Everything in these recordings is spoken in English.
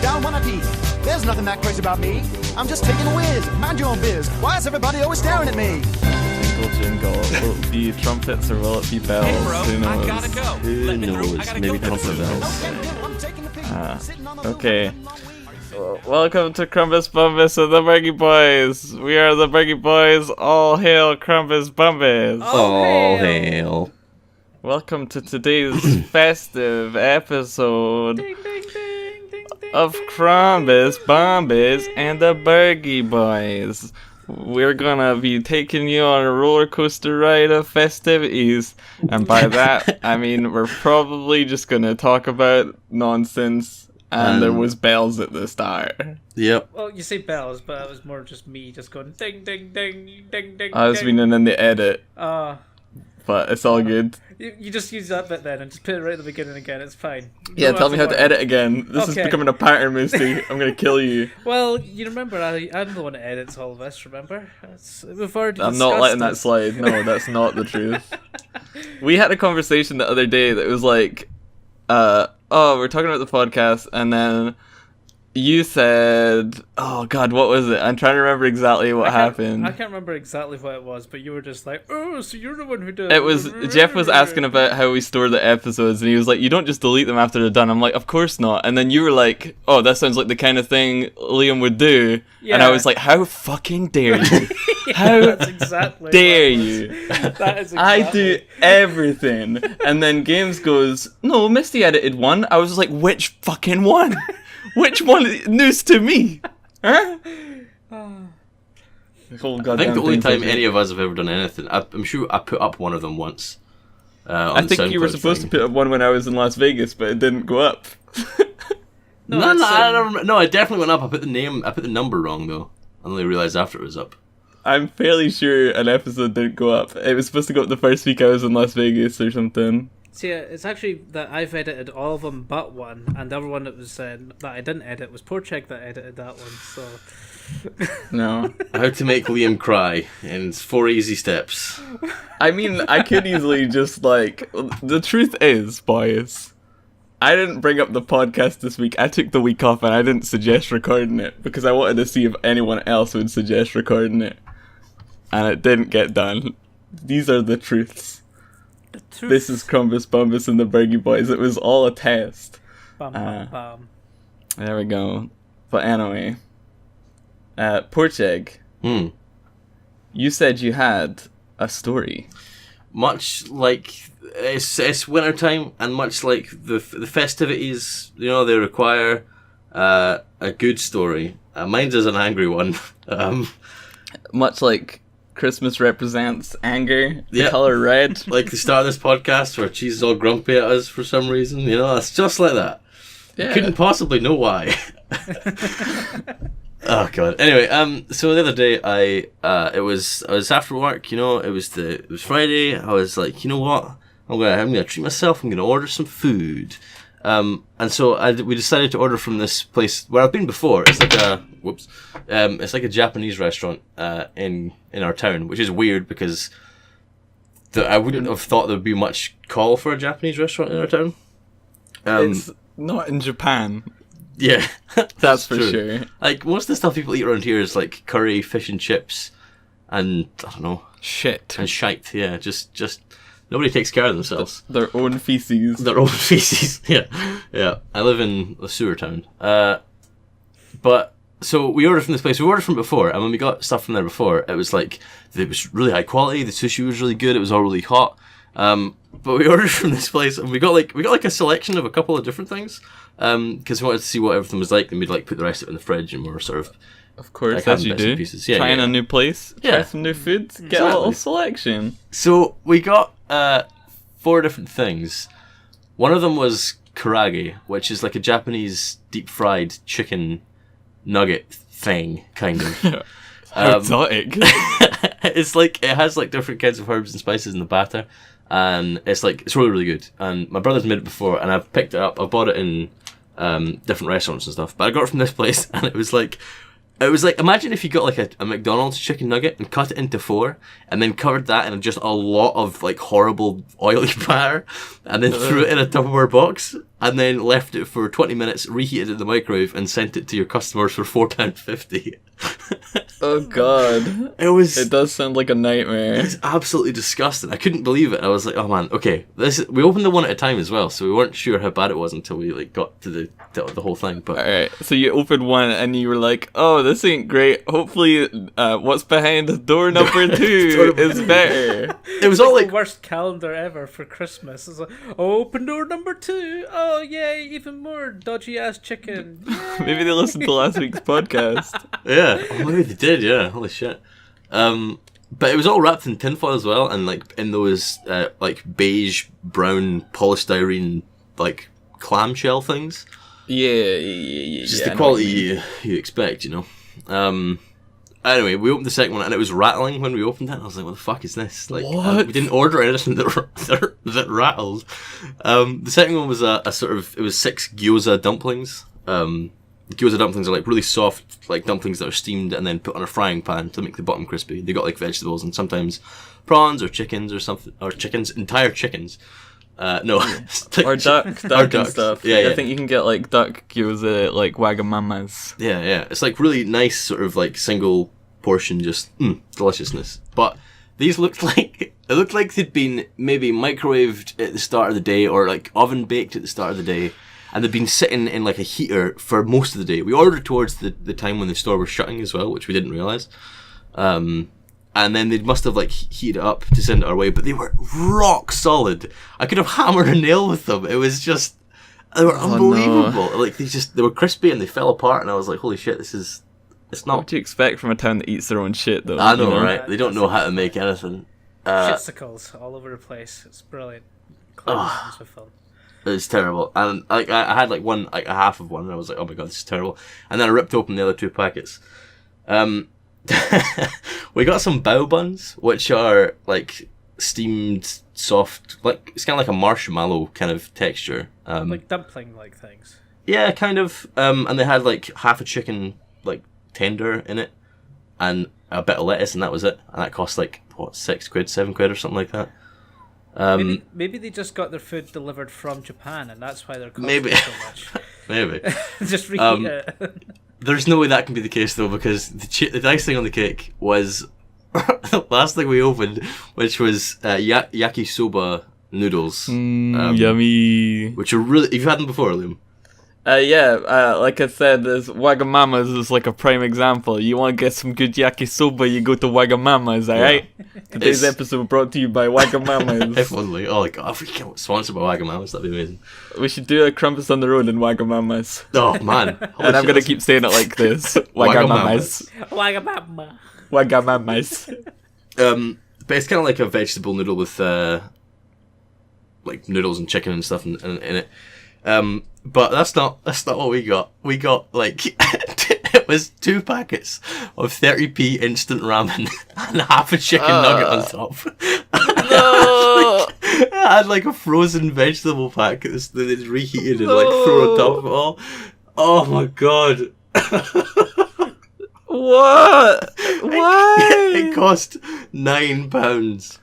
down when I pee. There's nothing that crazy about me. I'm just taking a whiz. Mind your own biz. Why is everybody always staring at me? Jingle. Will it be trumpets or will it be bells? Hey bro, Who knows? I gotta go. Who Let me through. knows? I gotta Maybe go. trumpet bells. I'm taking a pee. Okay. Welcome to Krumbis Bumbis and the Burgie Boys. We are the Burgie Boys. All hail Krumbis Bumbis. All hail. Welcome to today's festive episode of Krumbis Bumbis and the Burgie Boys. We're gonna be taking you on a roller coaster ride of festivities, and by that I mean we're probably just gonna talk about nonsense. And there was bells at the start. Yep. Well, you say bells, but it was more just me just going ding, ding, ding, ding, ding. I was meaning in the edit, but it's all good. You just use that bit then and just put it right at the beginning again. It's fine. Yeah, tell me how to edit again. This is becoming a pattern, Misty. I'm gonna kill you. Well, you remember, I'm the one that edits all of this, remember? We've already I'm not letting that discussed slide. No, that's not the truth. We had a conversation the other day that was like, we're talking about the podcast, and then you said, oh god, what was it? I'm trying to remember exactly what happened. I can't remember exactly what it was, but you were just like, oh, so you're the one who did It was, Jeff was asking about how we store the episodes, and he was like, you don't just delete them after they're done. I'm like, of course not. And then you were like, oh, that sounds like the kind of thing Liam would do. Yeah. And I was like, how fucking dare you? How exactly dare you? That is exactly. I do everything. And then Games goes, no, Misty edited one. I was like, which fucking one? Which one is news to me? Huh? I think the only time any of us have ever done anything, I'm sure I put up one of them once. I think you were supposed to put up one when I was in Las Vegas, but it didn't go up. I definitely went up. I put the number wrong though. I only realised after it was up. I'm fairly sure an episode didn't go up. It was supposed to go up the first week I was in Las Vegas or something. See, it's actually that I've edited all of them but one, and the other one that was that I didn't edit was Porchek that edited that one. So no. How to make Liam cry in 4 easy steps. I mean, I could easily just the truth is, boys, I didn't bring up the podcast this week. I took the week off and I didn't suggest recording it because I wanted to see if anyone else would suggest recording it, and it didn't get done. These are the truths. This is Krumbis Bumbis and the Burgie Boys. It was all a test. Bum, bum, bum. There we go. But anyway, Porcheg, you said you had a story. Much like it's winter time, and much like the festivities, they require a good story. Mine's is an angry one. Much like Christmas represents anger, the color red. Like the start of this podcast where Cheese is all grumpy at us for some reason. It's just like that. Yeah. You couldn't possibly know why. Oh god. Anyway, so the other day I was after work, it was Friday. I was like, you know what? I'm gonna treat myself. I'm gonna order some food. And so we decided to order from this place where I've been before. It's like it's like a Japanese restaurant in our town, which is weird because I wouldn't have thought there would be much call for a Japanese restaurant in our town. It's not in Japan. Yeah, that's for true. sure. Like most of the stuff people eat around here is like curry, fish and chips, and I don't know, shit and shite. Yeah, just. Nobody takes care of themselves. Their own feces. Their own feces, yeah. I live in a sewer town. But, so we ordered from this place. We ordered from before, and when we got stuff from there before, it was like, it was really high quality, the sushi was really good, it was all really hot. But we ordered from this place, and we got like a selection of a couple of different things, because we wanted to see what everything was like, and we'd put the rest of it in the fridge, and we were sort of course, as you do. Yeah, trying a new place, try some new food, get a little selection. So we got 4 different things. One of them was karage, which is like a Japanese deep fried chicken nugget thing, kind of. How exotic. It's like it has like different kinds of herbs and spices in the batter, and it's really really good. And my brother's made it before, and I've picked it up. I bought it in different restaurants and stuff, but I got it from this place, and it was like imagine if you got like a McDonald's chicken nugget and cut it into 4 and then covered that in just a lot of like horrible oily batter and then threw it in a Tupperware box. and then left it for 20 minutes, reheated it in the microwave, and sent it to your customers for £4.50. Oh god. It does sound like a nightmare. It's absolutely disgusting. I couldn't believe it. I was like, oh man, okay. We opened the one at a time as well, so we weren't sure how bad it was until we like got to the whole thing. But alright, so you opened one and you were like, oh, this ain't great. Hopefully what's behind door number 2 is better. It was all like the worst calendar ever for Christmas. It's like, oh, open door number 2. Oh yay, even more dodgy ass chicken. Yay. Maybe they listened to last week's podcast. Yeah, oh, maybe they did, yeah. Holy shit. But it was all wrapped in tinfoil as well, and like in those like beige brown polystyrene like clamshell things. Yeah. Just the quality you expect, you know. Anyway, we opened the second one and it was rattling when we opened it. And I was like, "What the fuck is this?" Like, we didn't order anything that rattled. The second one was a sort of, it was 6 gyoza dumplings. Gyoza dumplings are like really soft, like dumplings that are steamed and then put on a frying pan to make the bottom crispy. They got like vegetables and sometimes prawns or chickens or something, or entire chickens. No, or duck and stuff. Yeah. I think you can get like duck gyoza, like Wagamamas. Yeah. It's like really nice, sort of like single portion, just deliciousness. But these looked like they'd been maybe microwaved at the start of the day or like oven baked at the start of the day. And they'd been sitting in like a heater for most of the day. We ordered towards the time when the store was shutting as well, which we didn't realise. And then they must have like heated it up to send it our way, but they were rock solid. I could have hammered a nail with them. It was just, they were unbelievable. No. Like they were crispy and they fell apart, and I was like, holy shit, it's not. What do you expect from a town that eats their own shit, though? I know, right? They don't know how to make anything. Shitsicles all over the place. It's brilliant. Clever film. It's terrible, and like I had like a half of one, and I was like, "Oh my god, this is terrible." And then I ripped open the other 2 packets. We got some bao buns, which are like steamed, soft, like it's kind of like a marshmallow kind of texture, like dumpling-like things. Yeah, kind of. And they had like half a chicken, like tender in it, and a bit of lettuce, and that was it. And that cost like what, £6, £7 or something like that. Maybe they just got their food delivered from Japan, and that's why they're costing maybe so much. Maybe just reheat it. There's no way that can be the case though, because the nice thing on the cake was the last thing we opened, which was yakisoba noodles. Yummy. Which are really. Have you had them before, Liam? Like I said, this Wagamama's is like a prime example. You want to get some good yakisoba, you go to Wagamama's, alright? Today's episode brought to you by Wagamama's. If only. Oh my god, if we get sponsored by Wagamama's, that'd be amazing. We should do a Krumbis on the road in Wagamama's. Oh man. And I'm going to keep saying it like this. Wagamama's. Wagamama's. But it's kind of like a vegetable noodle with like noodles and chicken and stuff in it. But that's not what we got. We got like it was 2 packets of 30p instant ramen and half a chicken nugget on top. No. It had like a frozen vegetable pack that they reheated and like threw on top of it all. Oh my god. What? Why? It cost £9.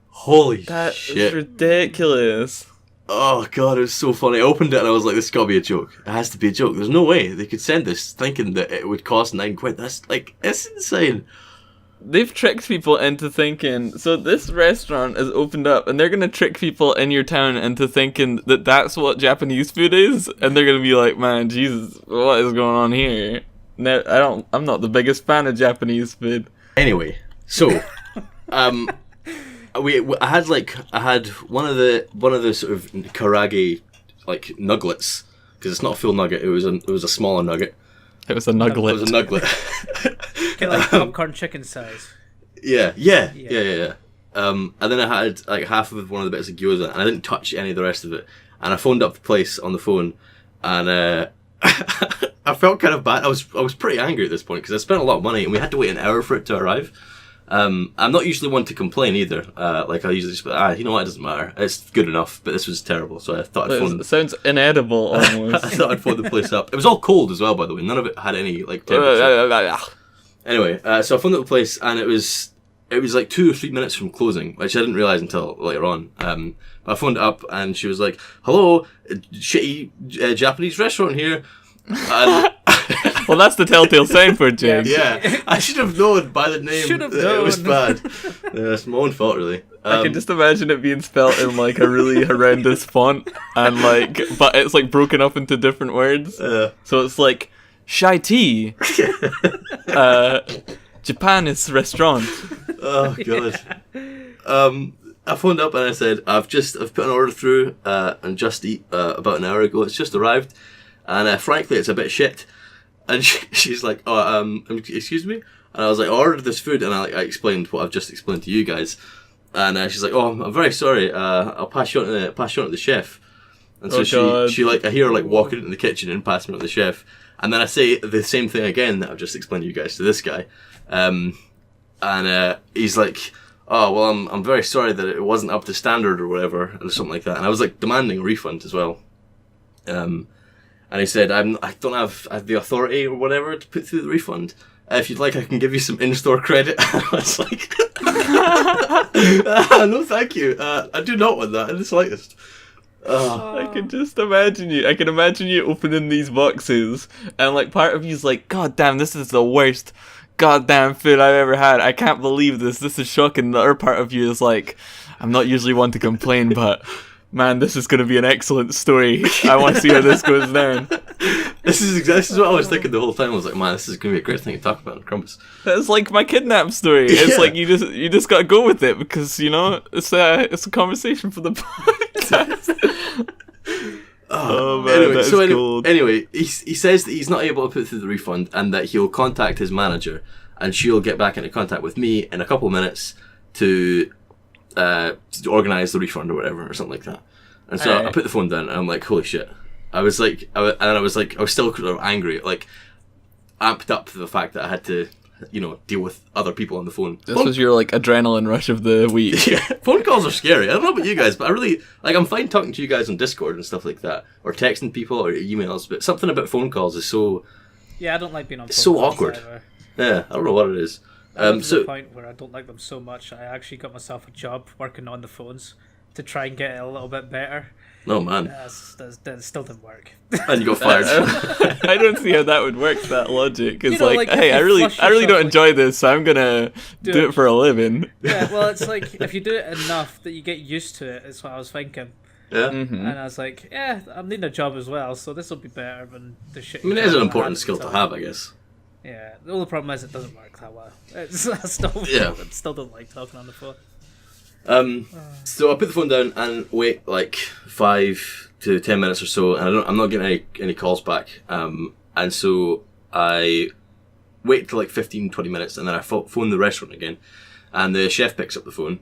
Holy shit. That is ridiculous. Oh god, it was so funny. I opened it and I was like, this has got to be a joke. It has to be a joke. There's no way they could send this thinking that it would cost £9. That's like, it's insane. They've tricked people into thinking, so this restaurant is opened up and they're going to trick people in your town into thinking that that's what Japanese food is, and they're going to be like, man, Jesus, what is going on here? No, I'm not the biggest fan of Japanese food. Anyway, so I had one of the sort of karage like nuggets, because it's not a full nugget. It was a smaller nugget. It was a nugget. It was a nugget. Kind of like popcorn chicken size. Yeah. And then I had like half of one of the bits of gyoza, and I didn't touch any of the rest of it. And I phoned up the place on the phone, and I felt kind of bad. I was pretty angry at this point because I spent a lot of money, and we had to wait an hour for it to arrive. I'm not usually one to complain either. Like I usually just, you know what, it doesn't matter. It's good enough, but this was terrible. So I thought I'd phone. It sounds inedible almost. I thought I'd phone the place up. It was all cold as well, by the way. None of it had any like temperature. Anyway, so I phoned up the place, and it was it was like 2 or 3 minutes from closing, which I didn't realise until later on. I phoned up and she was like, "Hello, shitty Japanese restaurant here." And Well, that's the telltale sign for it, James. yeah, I should have known by the name Should have that it was known. bad. Yeah, it's my own fault, really. I can just imagine it being spelt in like a really horrendous font, and like, but it's like broken up into different words. So it's like Shai Tea, Japanese restaurant. Oh god. I phoned up and I said, I've put an order through on Just Eat about an hour ago. It's just arrived, and frankly, it's a bit shit. And she's like, "Oh, excuse me." And I was like, "I ordered this food," and I explained what I've just explained to you guys. And she's like, "Oh, I'm very sorry. I'll pass you on to the chef." And so she like, I hear her like walking into the kitchen and pass me on to the chef. And then I say the same thing again that I've just explained to you guys to this guy. And he's like, "Oh, well, I'm very sorry that it wasn't up to standard or whatever," or something like that. And I was like demanding a refund as well. And he said, I don't have the authority or whatever to put through the refund. If you'd like, I can give you some in-store credit. I was like, no, thank you. I do not want that in the slightest. I can just imagine you. I can imagine you opening these boxes, and like part of you's like, "God damn, this is the worst goddamn food I've ever had. I can't believe this. This is shocking." The other part of you is like, "I'm not usually one to complain, but man, this is going to be an excellent story. I want to see how this goes down." This is what I was thinking the whole time. I was like, "Man, this is going to be a great thing to talk about in Krumbis." It's like my kidnap story. It's like you just got to go with it because it's a conversation for the podcast. Oh man, that's cool. Anyway, he says that he's not able to put through the refund and that he'll contact his manager and she'll get back into contact with me in a couple of minutes to organise the refund or whatever or something like that. And so I put the phone down and I'm like, holy shit. I was still sort of angry, like amped up to the fact that I had to, deal with other people on the phone. This was your like adrenaline rush of the week. Yeah, phone calls are scary. I don't know about you guys, but I really I'm fine talking to you guys on Discord and stuff like that, or texting people or emails. But something about phone calls is so I don't like being on. It's phone so calls awkward. Either. Yeah, I don't know what it is. To the point where I don't like them so much, I actually got myself a job working on the phones to try and get it a little bit better. No man, that still didn't work. And you got fired. I don't see how that would work. That logic. It's like hey, I really don't enjoy this, so I'm gonna do it for a living. Yeah, well, it's like if you do it enough that you get used to it. Is what I was thinking. Yeah. Mm-hmm. And I was like, yeah, I'm needing a job as well, so this will be better than the shit. I mean, it is an important skill to have, I guess. Yeah. The only problem is it doesn't work that well. I still don't like talking on the phone. So I put the phone down and wait like 5 to 10 minutes or so, and I'm not getting any calls back. And so I wait till like 15-20 minutes, and then I phone the restaurant again, and the chef picks up the phone.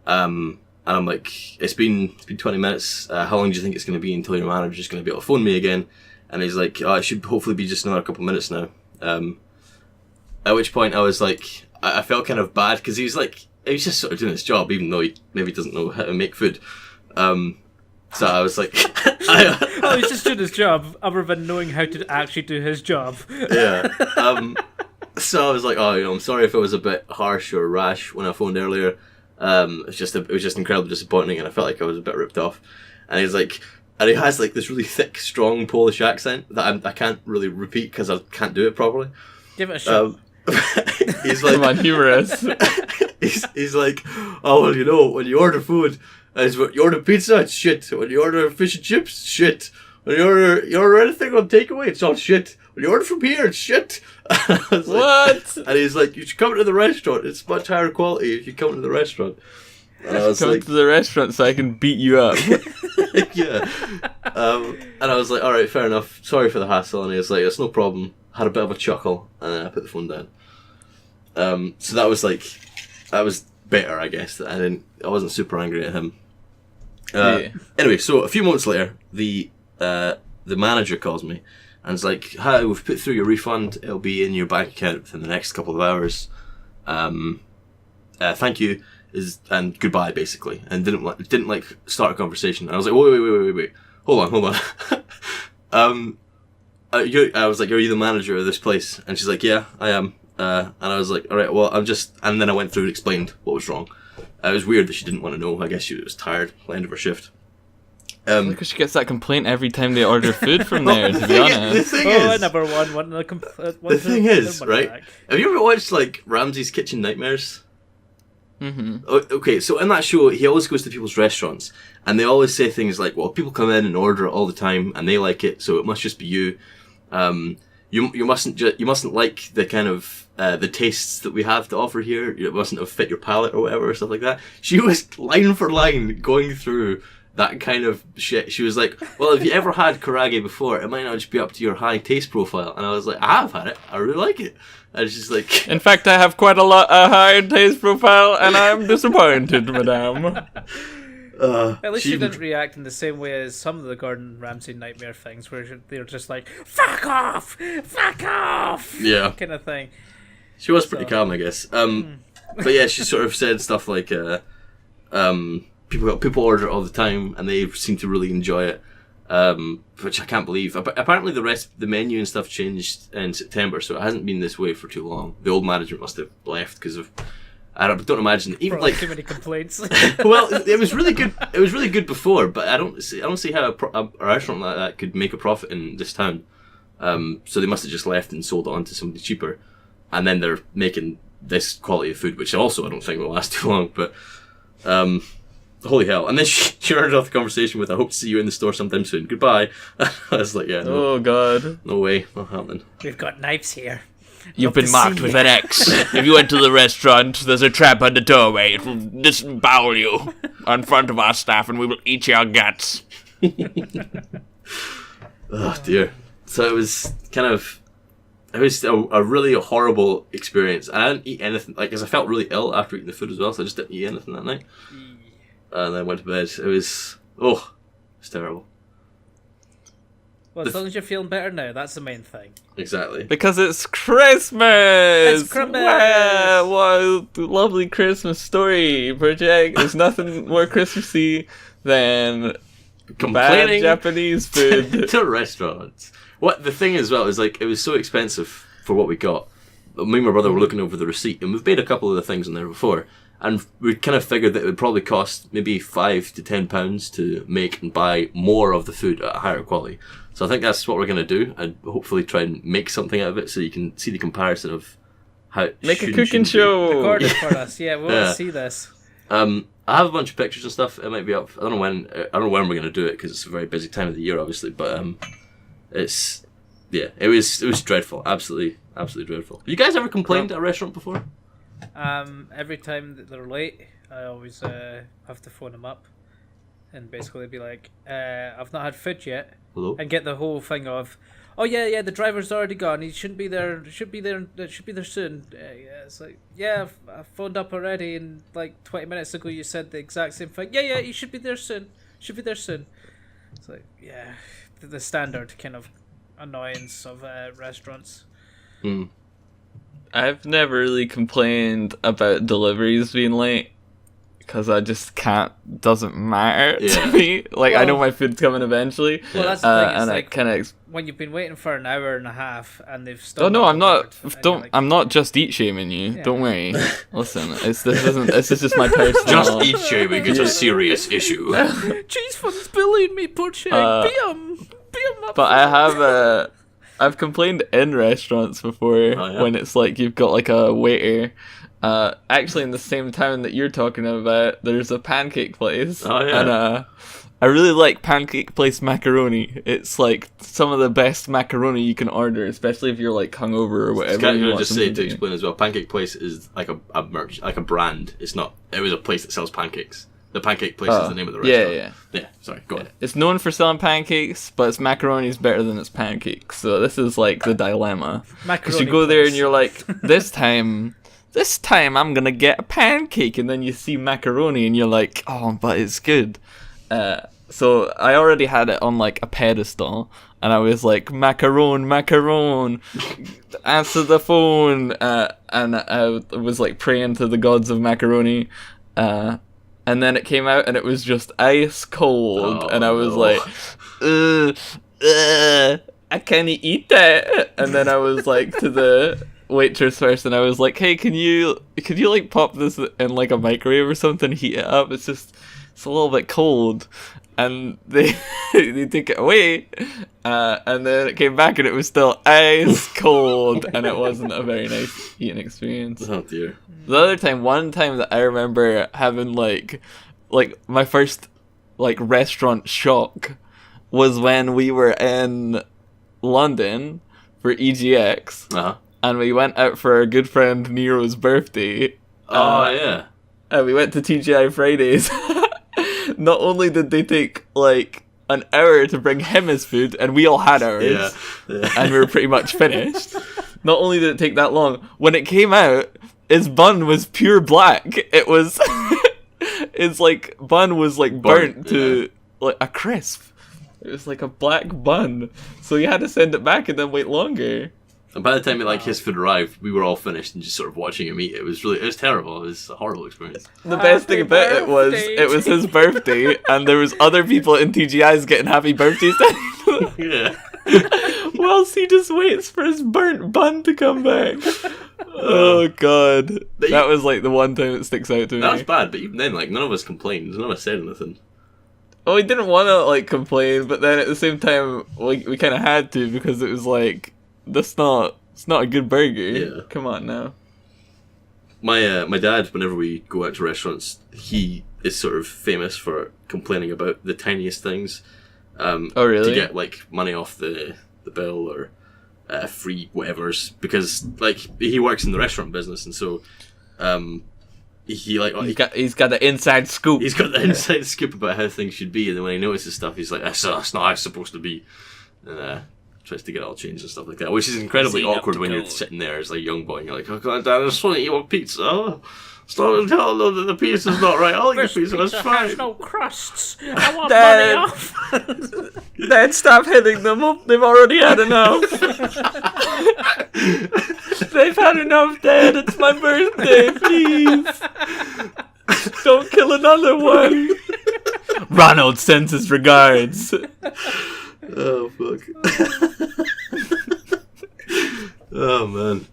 And I'm like, it's been 20 minutes. How long do you think it's going to be until your manager's going to be able to phone me again? And he's like, "Oh, it should hopefully be just another couple of minutes now." At which point I was like, I felt kind of bad because he was just sort of doing his job, even though he maybe doesn't know how to make food. So I was like, he's just doing his job, other than knowing how to actually do his job. Yeah. So I was like, I'm sorry if it was a bit harsh or rash when I phoned earlier. It was just incredibly disappointing, and I felt like I was a bit ripped off. And he's like, and he has like this really thick, strong Polish accent that I can't really repeat because I can't do it properly. Give it a shot. He's like, come on, humorous. he's like, "Oh well, when you order food, you order pizza, it's shit. When you order fish and chips, shit. When you order anything on takeaway, it's all shit. When you order from here, it's shit." What? Like, and he's like, "You should come to the restaurant. It's much higher quality if you come to the restaurant." And I was Come like, to the restaurant so I can beat you up. yeah. And I was like, "All right, fair enough. Sorry for the hassle." And he was like, "It's no problem." Had a bit of a chuckle, and then I put the phone down. So that was better, I guess. That I wasn't super angry at him. Anyway, so a few months later, the manager calls me and is like, "Hi, we've put through your refund. It'll be in your bank account within the next couple of hours. Thank you, and goodbye," basically. And didn't start a conversation. And I was like, wait, hold on. I was like, "Are you the manager of this place?" And she's like, "Yeah, I am. and I was like, all right, well, and then I went through and explained what was wrong. It was weird that she didn't want to know. I guess she was tired at the end of her shift. Because she gets that complaint every time they order food from there, to be honest. I never won. The thing is, right? Back. Have you ever watched, like, Ramsay's Kitchen Nightmares? Mm-hmm. Okay, so in that show, he always goes to people's restaurants, and they always say things like, well, people come in and order it all the time, and they like it, so it must just be you. You mustn't like the kind of the tastes that we have to offer here. It mustn't have fit your palate or whatever, or stuff like that. She was line for line going through that kind of shit. She was like, well, have you ever had karage before? It might not just be up to your high taste profile. And I was like, I have had it. I really like it. And it's just like... In fact, I have quite a high taste profile, and I'm disappointed, madame. At least she didn't react in the same way as some of the Gordon Ramsay nightmare things, where they're just like, "Fuck off, fuck off," yeah, kind of thing. She was pretty calm, I guess. But yeah, she sort of said stuff like, people order it all the time, and they seem to really enjoy it, which I can't believe. Apparently, the menu and stuff changed in September, so it hasn't been this way for too long. The old management must have left because of. I don't imagine even probably like too many complaints. Well, it was really good. It was really good before, but I don't see how a restaurant like that could make a profit in this town. So they must have just left and sold it on to somebody cheaper, and then they're making this quality of food, which also I don't think will last too long. But holy hell! And then she ended off the conversation with, "I hope to see you in the store sometime soon. Goodbye." I was like, "Yeah, no, Oh god, no way, not happening." We've got knives here. you've been marked with an X. If you enter the restaurant, there's a trap on the doorway. It will disembowel you in front of our staff, and we will eat your guts. Oh dear. So it was a really horrible experience. And I didn't eat anything, like, because I felt really ill after eating the food as well, so I just didn't eat anything that night. And then I went to bed. It was terrible. Well, as long as you're feeling better now, that's the main thing. Exactly. Because it's Christmas! It's Krumbis! Wow, what a lovely Christmas story, Project. There's nothing more Christmassy than Complaining bad Japanese food. to restaurants. What the thing as well is, like, it was so expensive for what we got. Me and my brother were looking over the receipt, and we've made a couple of the things in there before, and we kind of figured that it would probably cost maybe £5 to £10 to make and buy more of the food at a higher quality. So I think that's what we're going to do, and hopefully try and make something out of it so you can see the comparison of how it Make a shouldn't cooking be. show! Record it for us. Yeah, we want to see this. I have a bunch of pictures and stuff. It might be up. I don't know when we're going to do it because it's a very busy time of the year, obviously. But it was dreadful. Absolutely dreadful. Have you guys ever complained at a restaurant before? Every time that they're late, I always have to phone them up and basically be like, "I've not had food yet," Hello? and get the whole thing of, "Oh yeah, the driver's already gone. He shouldn't be there. Should be there soon." Yeah, it's like, yeah, I phoned up already, and like 20 minutes ago you said the exact same thing. Yeah, he should be there soon. It's like, yeah, the standard kind of annoyance of restaurants. I've never really complained about deliveries being late. Because I just can't, doesn't matter to me. Like, I know my food's coming eventually. Well, that's the thing. It's and like, I kind of when you've been waiting for an hour and a half and they've still. Oh no, I'm not. delivered, I'm not just eat shaming you. Yeah. Don't worry. Listen, this is just my personal. Just eat shaming is a serious issue. Cheesefund's bullying me, poor chick. Be 'em up. But I've complained in restaurants before when it's like you've got like a waiter. Actually, in the same town that you're talking about, there's a pancake place. Oh, yeah. And I really like Pancake Place macaroni. It's like some of the best macaroni you can order, especially if you're like hungover or whatever. Can you I want just say something to explain as well? Pancake Place is like a merch, like a brand. It's not. It was a place that sells pancakes. The Pancake Place is the name of the restaurant. Yeah. Sorry, go on. It's known for selling pancakes, but its macaroni is better than its pancakes. So this is like the dilemma. Because you go there and you're like, this time I'm gonna get a pancake, and then you see macaroni and you're like, oh, but it's good. So I already had it on like a pedestal, and I was like, macaron, answer the phone, and I was like praying to the gods of macaroni, and then it came out and it was just ice cold, and I was like, I can't eat that, and then I was like to the waitress first, and I was like, "Hey, can you like pop this in like a microwave or something, heat it up? It's a little bit cold." And they they took it away, and then it came back and it was still ice cold, and it wasn't a very nice eating experience. Oh dear. One time that I remember having like my first like restaurant shock was when we were in London for EGX, and we went out for our good friend Nero's birthday. Yeah. And we went to TGI Fridays. Not only did they take like an hour to bring him his food, and we all had ours, and we were pretty much finished. Not only did it take that long, when it came out, his bun was pure black. It was, his like bun was like burnt to like a crisp. It was like a black bun, so you had to send it back and then wait longer. And by the time his food arrived, we were all finished and just sort of watching him eat. It was terrible. It was a horrible experience. The best thing about it was his birthday, and there was other people in TGI's getting happy birthdays. Yeah. Whilst he just waits for his burnt bun to come back. Oh god, that was like the one time that sticks out to me. That was bad, but even then, like none of us complained. None of us said anything. Oh, we didn't want to like complain, but then at the same time, we kind of had to, because it was like, it's not a good burger. Yeah. Come on now. My dad, whenever we go out to restaurants, he is sort of famous for complaining about the tiniest things. Oh really? To get like money off the bill or free whatevers, because like he works in the restaurant business, and so he's got the inside scoop. He's got the inside scoop about how things should be, and then when he notices stuff, he's like, "That's not how it's supposed to be," and tries to get it all changed and stuff like that, which is incredibly awkward when you're sitting there as like a young boy and you're like, "Oh god, Dad, I just want to eat one pizza. Oh, stop and tell them that the pizza's not right. I'll eat the pizza, that's fine. Has no crusts. I want money off." Dad, stop hitting them up. They've already had enough. They've had enough, Dad. It's my birthday, please. Don't kill another one. Ronald sends his regards. Oh fuck. Oh man.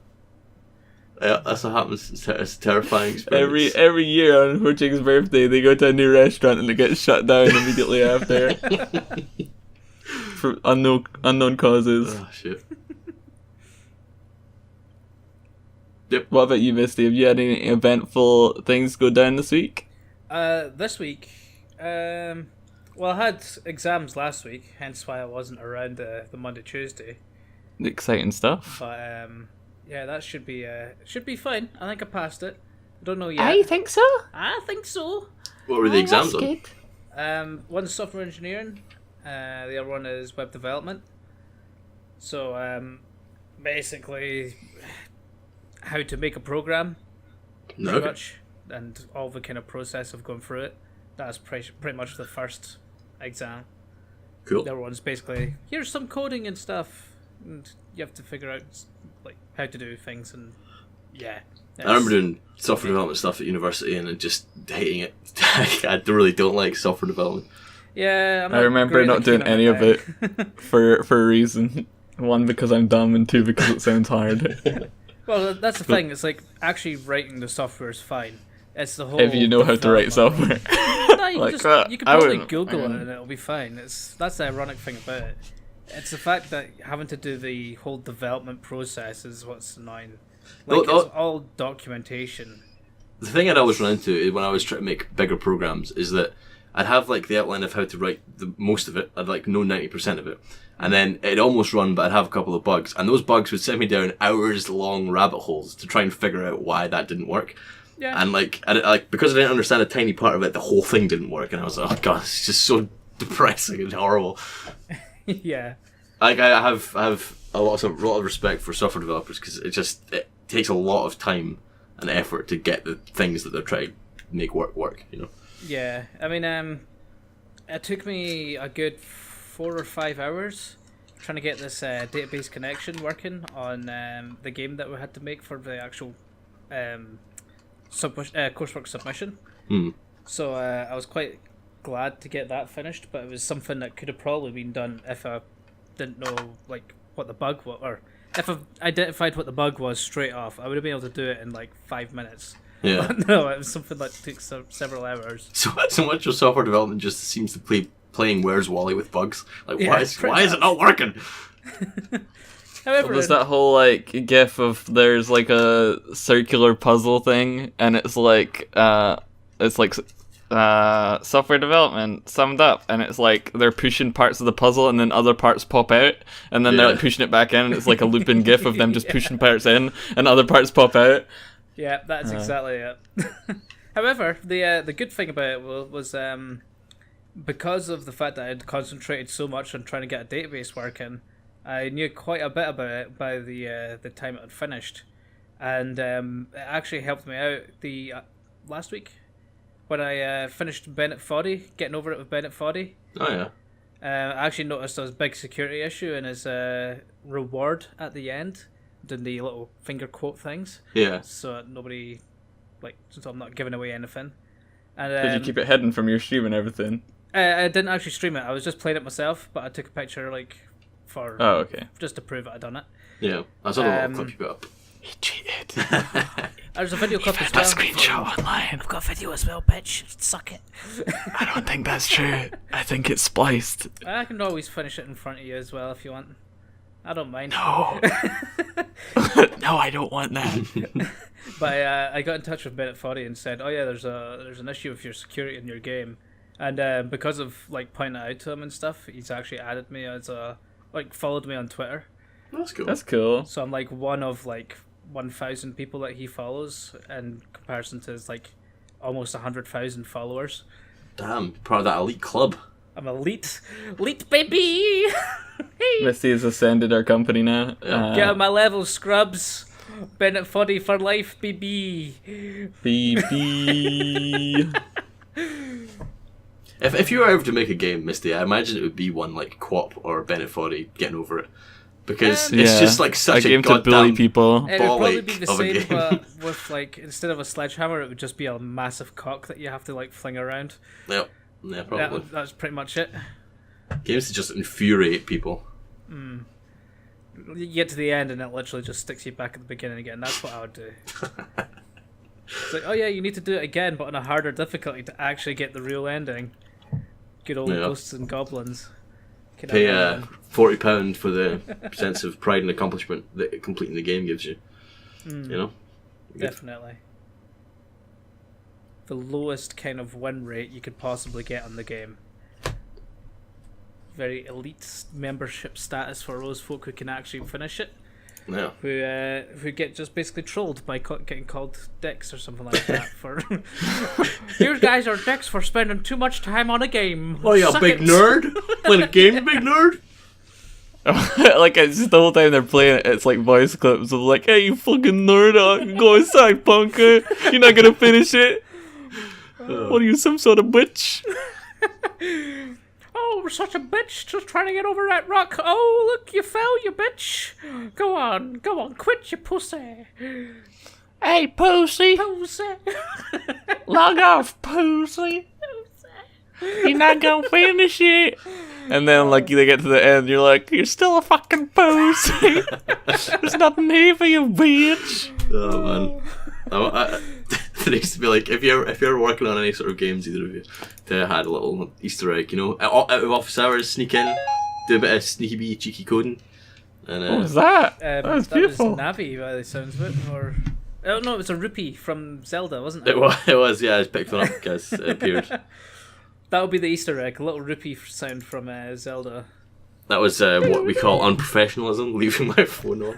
Yeah, that's what happens. It's a terrifying experience. Every year on Horching's birthday, they go to a new restaurant and it gets shut down immediately after. For unknown causes. Oh shit. Yep. What about you, Misty? Have you had any eventful things go down this week? This week, well, I had exams last week, hence why I wasn't around the Monday, Tuesday. Exciting stuff. But yeah, that should be fine. I think I passed it. I don't know yet. I think so. I think so. What were the exams on? One's software engineering. The other one is web development. So basically, how to make a program, pretty much, and all the kind of process of going through it. That's pretty much the first exam. Cool. The other one's basically, here's some coding and stuff, and you have to figure out like how to do things, and yeah. I remember doing software development stuff at university and just hating it. I really don't like software development. Yeah, I remember not doing any of it for a reason. One, because I'm dumb, and two, because it sounds hard. Well, that's the thing. It's like actually writing the software is fine. It's the whole. If you know how to write software. No, you, Like, you can probably Google it and it'll be fine. That's the ironic thing about it. It's the fact that having to do the whole development process is what's annoying. Like, it's all documentation. The thing I'd always run into when I was trying to make bigger programs is that I'd have like the outline of how to write the most of it. I'd like know 90% of it, and then it'd almost run, but I'd have a couple of bugs, and those bugs would send me down hours-long rabbit holes to try and figure out why that didn't work. Yeah. And like because I didn't understand a tiny part of it, the whole thing didn't work, and I was like, oh god, it's just so depressing and horrible. Yeah. Like I have a lot of respect for software developers, because it takes a lot of time and effort to get the things that they're trying to make work, you know. Yeah, I mean, it took me a good 4 or 5 hours trying to get this database connection working on the game that we had to make for the actual coursework submission. So I was quite glad to get that finished, but it was something that could have probably been done if I didn't know like what the bug was, or if I've identified what the bug was straight off, I would have been able to do it in like 5 minutes. Yeah. But no, it was something that took several hours. So much of software development just seems to play playing Where's Wally with bugs. Like, Yeah, why is pretty it not working? However, There's that whole like gif of there's like a circular puzzle thing, and it's like software development summed up, and it's like they're pushing parts of the puzzle and then other parts pop out, and then they're like pushing it back in, and it's like a looping gif of them just pushing parts in and other parts pop out. yeah, that's exactly it. However, the good thing about it was because of the fact that I had concentrated so much on trying to get a database working, I knew quite a bit about it by the time it had finished, and it actually helped me out the last week when I finished Bennett Foddy, getting over it with Bennett Foddy. Oh yeah. I actually noticed there was a big security issue in his reward at the end, doing the little finger quote things. Yeah. So nobody, so I'm not giving away anything. And Did you keep it hidden from your stream and everything? I didn't actually stream it. I was just playing it myself, but I took a picture for Oh, okay. just to prove that I'd done it. Yeah. I saw the little clip you put up. He cheated. There's a video clip as well. screenshot online. I've got a video as well, bitch. Suck it. I don't think that's true. I think it's spliced. I can always finish it in front of you as well if you want. I don't mind. No. No, I don't want that. But I got in touch with Bennett Foddy and said, "Oh yeah, there's an issue with your security in your game," and because of pointing it out to him and stuff, he's actually added me as followed me on Twitter. That's cool. That's cool. So I'm one of 1,000 people that he follows in comparison to his almost 100,000 followers. Damn, part of that elite club. I'm elite baby. Misty has ascended our company now. Get on my level, scrubs. Bennett Foddy for life, baby. BB. If you were ever to make a game, Misty, I imagine it would be one like Quap or Bennett Foddy getting over it. Because it's just such a game to bully goddamn people. It would probably Bollock be the of a same, game. but with instead of a sledgehammer, it would just be a massive cock that you have to fling around. Yep. Yeah, probably. That's pretty much it. Games to just infuriate people. You get to the end and it literally just sticks you back at the beginning again. That's what I would do. It's like, oh yeah, you need to do it again, but on a harder difficulty to actually get the real ending. Good old ghosts and goblins. Pay £40 for the sense of pride and accomplishment that completing the game gives you. You know? Definitely. The lowest kind of win rate you could possibly get on the game. Very elite membership status for those folk who can actually finish it. Yeah. Who get just basically trolled by getting called dicks or something like that. For you guys are dicks for spending too much time on a game. Oh, you Suck big it. nerd? Playing a game, you big nerd? It's just the whole time they're playing it, it's voice clips of hey, you fucking nerd, go inside, punker. You're not gonna finish it. What are you, some sort of bitch? Oh, we're such a bitch, just trying to get over that rock. Oh, look, you fell, you bitch. Go on, quit, you pussy. Hey, pussy. Pussy. Log off, pussy. You're not gonna finish it. And then, they get to the end, you're you're still a fucking pussy. There's nothing here for you, bitch. Oh, man. It needs to be if you're working on any sort of games, either of you, to had a little Easter egg, out of office hours, sneak in, do a bit of sneaky bee cheeky coding. And, What was that? That was beautiful. was Navi by the sounds of it, or oh no, it was a rupee from Zelda, wasn't it? It was, yeah. I just picked one up because it appeared. That would be the Easter egg, a little rupee sound from Zelda. That was what we call unprofessionalism, leaving my phone on.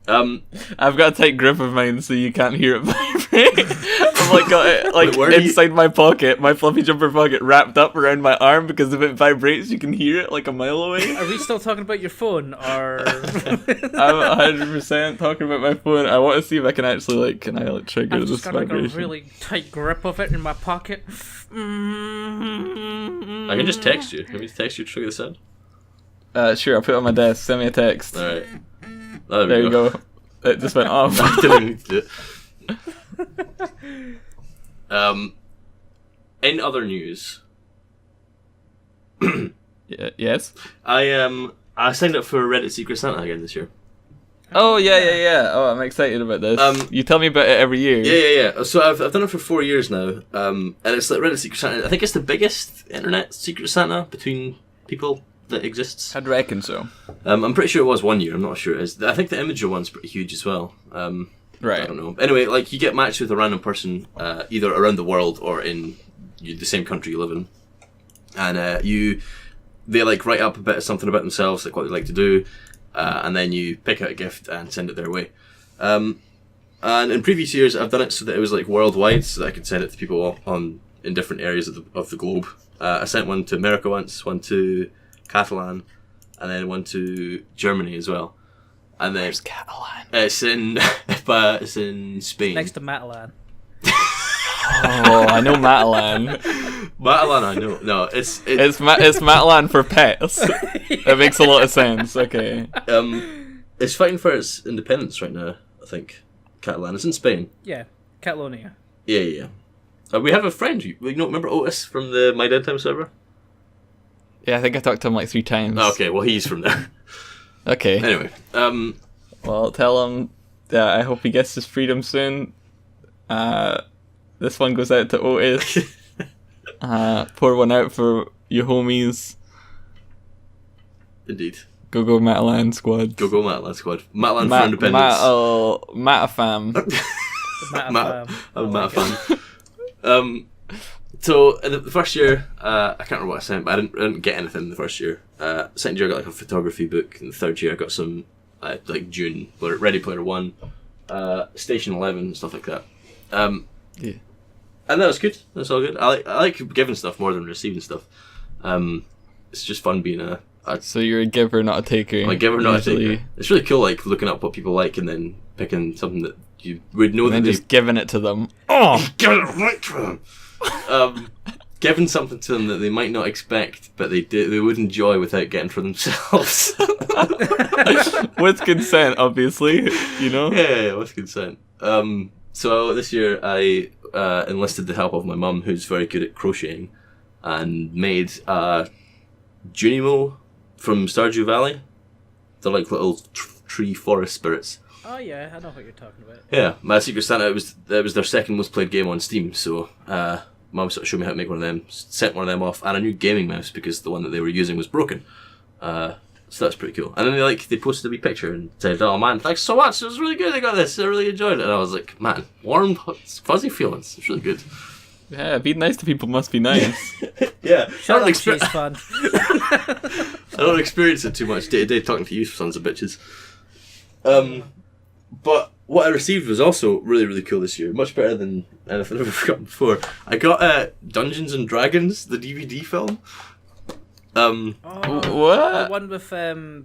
I've got a tight grip of mine so you can't hear it vibrate. I've got it Where do you- inside my pocket, my fluffy jumper pocket, wrapped up around my arm, because if it vibrates you can hear it a mile away. Are we still talking about your phone, or I'm 100% talking about my phone. I want to see if I can actually can I trigger I've this just got a vibration. really tight grip of it in my pocket? I can just text you. Let me text you to trigger this out. Sure, I'll put it on my desk. Send me a text. Alright. There you go. It just went off. I didn't need to do it. In other news, Yeah, yes. I I signed up for Reddit Secret Santa again this year. Oh yeah. Oh, I'm excited about this. You tell me about it every year. Yeah. So I've done it for 4 years now, and it's like Reddit Secret Santa. I think it's the biggest internet Secret Santa between people that exists. I'd reckon so. I'm pretty sure it was 1 year. I'm not sure it is. I think the Imager one's pretty huge as well. Right. I don't know. Anyway, like you get matched with a random person, either around the world or in the same country you live in, and they like write up a bit of something about themselves, like what they like to do, and then you pick out a gift and send it their way. And in previous years, I've done it so that it was like worldwide, so that I could send it to people in different areas of the globe. I sent one to America once, one to Catalan, and then one to Germany as well. And then Where's Catalan? It's in Spain. Next to Matalan. Oh, I know Matalan. Matalan, I know. No, it's Matalan for pets. That makes a lot of sense. Okay. It's fighting for its independence right now, I think. Catalan. It's in Spain. Yeah, Catalonia. Yeah. We have a friend. You remember Otis from the My Dead Time server? Yeah, I think I talked to him like 3 times. Oh, okay, well he's from there. Okay. Anyway, well, tell him that I hope he gets his freedom soon. This one goes out to Otis. Pour one out for your homies. Indeed. Go Matalan squad. Go Matalan squad. Matalan for independence. Matafam. I'm a Matafam. So in the first year, I can't remember what I sent, but I didn't get anything in the first year. Second year I got like a photography book. In the third year I got some like Dune, Ready Player One, Station 11, stuff like that. Yeah. And that was good. That's all good. I like giving stuff more than receiving stuff. It's just fun being a So you're a giver, not a taker. I'm a giver, not a taker. It's really cool, like looking up what people like and then picking something that you would know and that then just giving it to them. Oh, giving it right to them. Giving something to them that they might not expect, but they would enjoy without getting for themselves. with consent, obviously. You know. Yeah, with consent. So this year I enlisted the help of my mum, who's very good at crocheting, and made Junimo from Stardew Valley. They're like little tree forest spirits. Oh yeah, I know what you're talking about. Yeah, my Secret Santa, it was their second most played game on Steam, so Mum sort of showed me how to make one of them, sent one of them off, and a new gaming mouse because the one that they were using was broken. So that's pretty cool. And then they posted a wee picture and said, "Oh man, thanks so much, it was really good, I got this, I really enjoyed it." And I was like, man, warm, fuzzy feelings, it's really good. Yeah, being nice to people must be nice. Yeah, Shut up, Cheesefund. I don't experience it too much day to day talking to you sons of bitches. But what I received was also really, really cool this year. Much better than anything I've ever gotten before. I got Dungeons and Dragons, the DVD film. What? The one with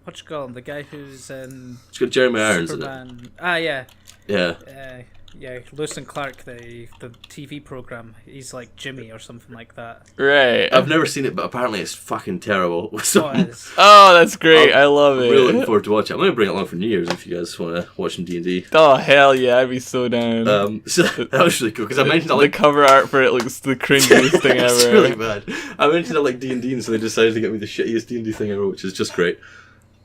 Portugal, the guy who's It's got Jeremy Irons in it. Superman. Ah, yeah. Yeah. Yeah, Lewis and Clark, the TV program. He's like Jimmy or something like that. Right. I've never seen it, but apparently it's fucking terrible. So Oh, that's great. I love it. I'm really looking forward to watching it. I'm going to bring it along for New Year's if you guys want to watch some D&D. Oh, hell yeah. I'd be so down. So that was really cool because I mentioned the cover art for it looks the cringiest thing ever. It's really bad. I mentioned I like D&D, and so they decided to get me the shittiest D&D thing ever, which is just great.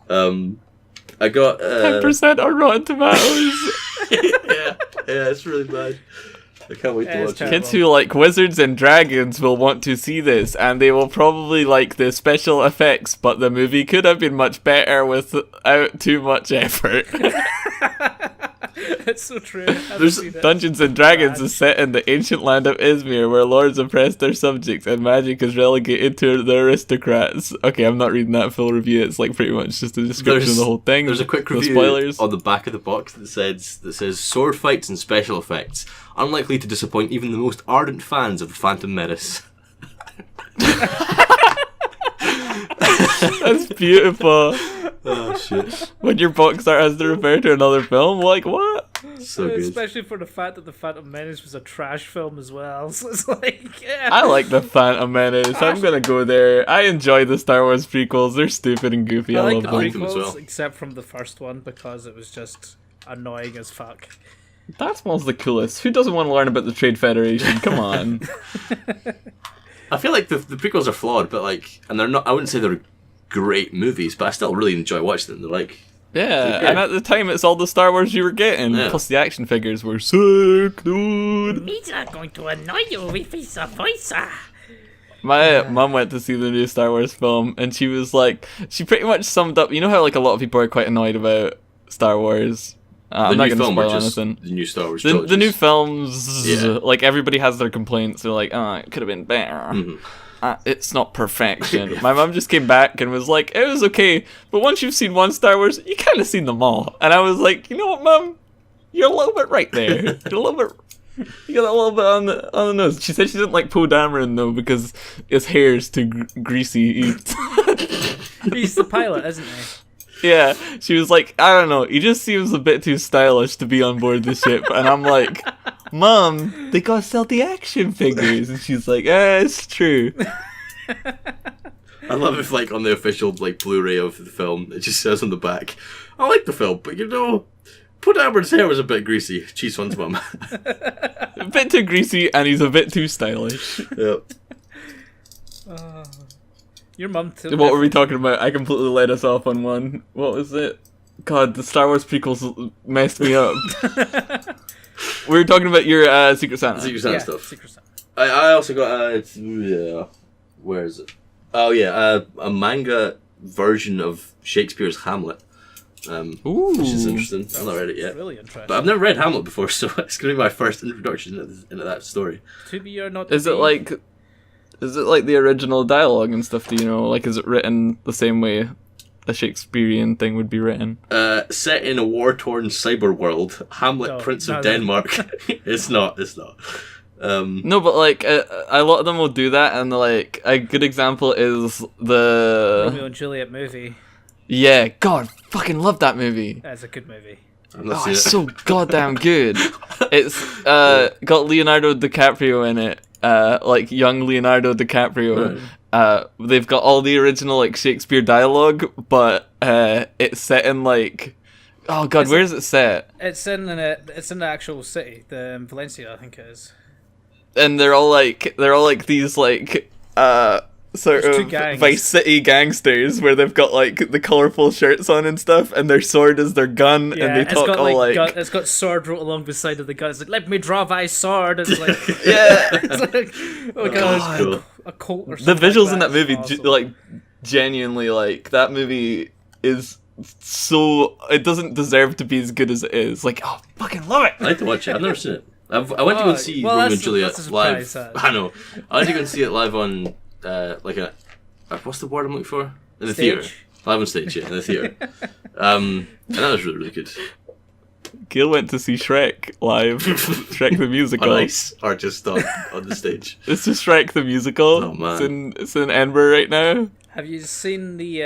I got 10% on Rotten Tomatoes. yeah, it's really bad. I can't wait to watch it. Kids who like Wizards and Dragons will want to see this, and they will probably like the special effects, but the movie could have been much better without too much effort. It's so true. There's Dungeons and Dragons is set in the ancient land of Izmir, where lords oppress their subjects, and magic is relegated to the aristocrats. Okay, I'm not reading that full review. It's like pretty much just a description of the whole thing. There's a quick review spoilers on the back of the box that says sword fights and special effects, unlikely to disappoint even the most ardent fans of the Phantom Menace. That's beautiful. Oh shit! When your box art has to refer to another film, like what? So good. Especially for the fact that the Phantom Menace was a trash film as well. So it's like, yeah. I like the Phantom Menace. I'm gonna go there. I enjoy the Star Wars prequels. They're stupid and goofy. I like love the them. them as prequels, well. except from the first one because it was just annoying as fuck. That smells the coolest. Who doesn't want to learn about the Trade Federation? Come on. I feel like the prequels are flawed, but like, and they're not. I wouldn't say they're great movies, but I still really enjoy watching them. They're like, Yeah, and at the time, it's all the Star Wars you were getting. Yeah. Plus, the action figures were sick, dude. Me's not going to annoy you with his voice. My mum went to see the new Star Wars film, and she was like, she pretty much summed up. You know how like a lot of people are quite annoyed about Star Wars. I'm not going to spoil anything. The new Star Wars. The new films, Yeah. like everybody has their complaints. They're like, oh, it could have been better. It's not perfection. My mum just came back and was like, it was okay, but once you've seen one Star Wars, you kind of seen them all. And I was like, you know what, Mum? You're a little bit right there. You're a little bit. You got a little bit on the nose. She said she didn't like Poe Dameron though because his hair is too greasy. He's the pilot, isn't he? Yeah, she was like, I don't know, he just seems a bit too stylish to be on board the ship. And I'm like, Mom, they gotta sell the action figures. And she's like, it's true. I love if, like, on the official like Blu-ray of the film, it just says on the back, I like the film, but you know, Poe Dameron's hair was a bit greasy. Cheesefund's mum. A bit too greasy, and he's a bit too stylish. Yep. Your mum too. What were we talking about? I completely led us off on one. What was it? God, the Star Wars prequels messed me up. We were talking about your Secret Santa. Secret Santa stuff. Secret Santa. I also got where is it? Oh yeah, a manga version of Shakespeare's Hamlet. Ooh. Which is interesting. I've not read it yet. Really interesting. But I've never read Hamlet before, so it's going to be my first introduction into that story. To be or not to Is be. it like the original dialogue and stuff? Do you know? Like, is it written the same way a Shakespearean thing would be written? Set in a war-torn cyber world, Hamlet, No, Prince no, of no. Denmark. It's not. No, but like a lot of them will do that, and like a good example is the Romeo and Juliet movie. yeah. God, fucking love that movie. That's a good movie. I've not Oh, seen it's it. so goddamn good. It's got Leonardo DiCaprio in it, like young Leonardo DiCaprio. They've got all the original like Shakespeare dialogue, but it's set in like, oh god, where is it set? It's in the actual city, the Valencia, I think it is. And they're all like these like sort There's two of gangs. Vice City gangsters where they've got like the colourful shirts on and stuff, and their sword is their gun, Yeah, and they it's talk got all like like it's got sword wrote along beside of the gun. It's like, let me draw thy sword. It's like yeah. it's like God. a cult or The something. visuals like in that movie, It's awesome. like genuinely, like that movie is so it doesn't deserve to be as good as it is. Like, oh, fucking love it. I like to watch it. I've never seen it. I went to go and see well, Romeo that's and Juliet that's a live. surprise, I know. I went to go and see it live on like a what's the word I'm looking for? In the Stage? theatre. Live on stage, yeah, in the theatre. And that was really, really good. Gail went to see Shrek live. Shrek the musical. On ice or just on the stage. It's just Shrek the musical. Oh, man. It's in Edinburgh right now. Have you seen the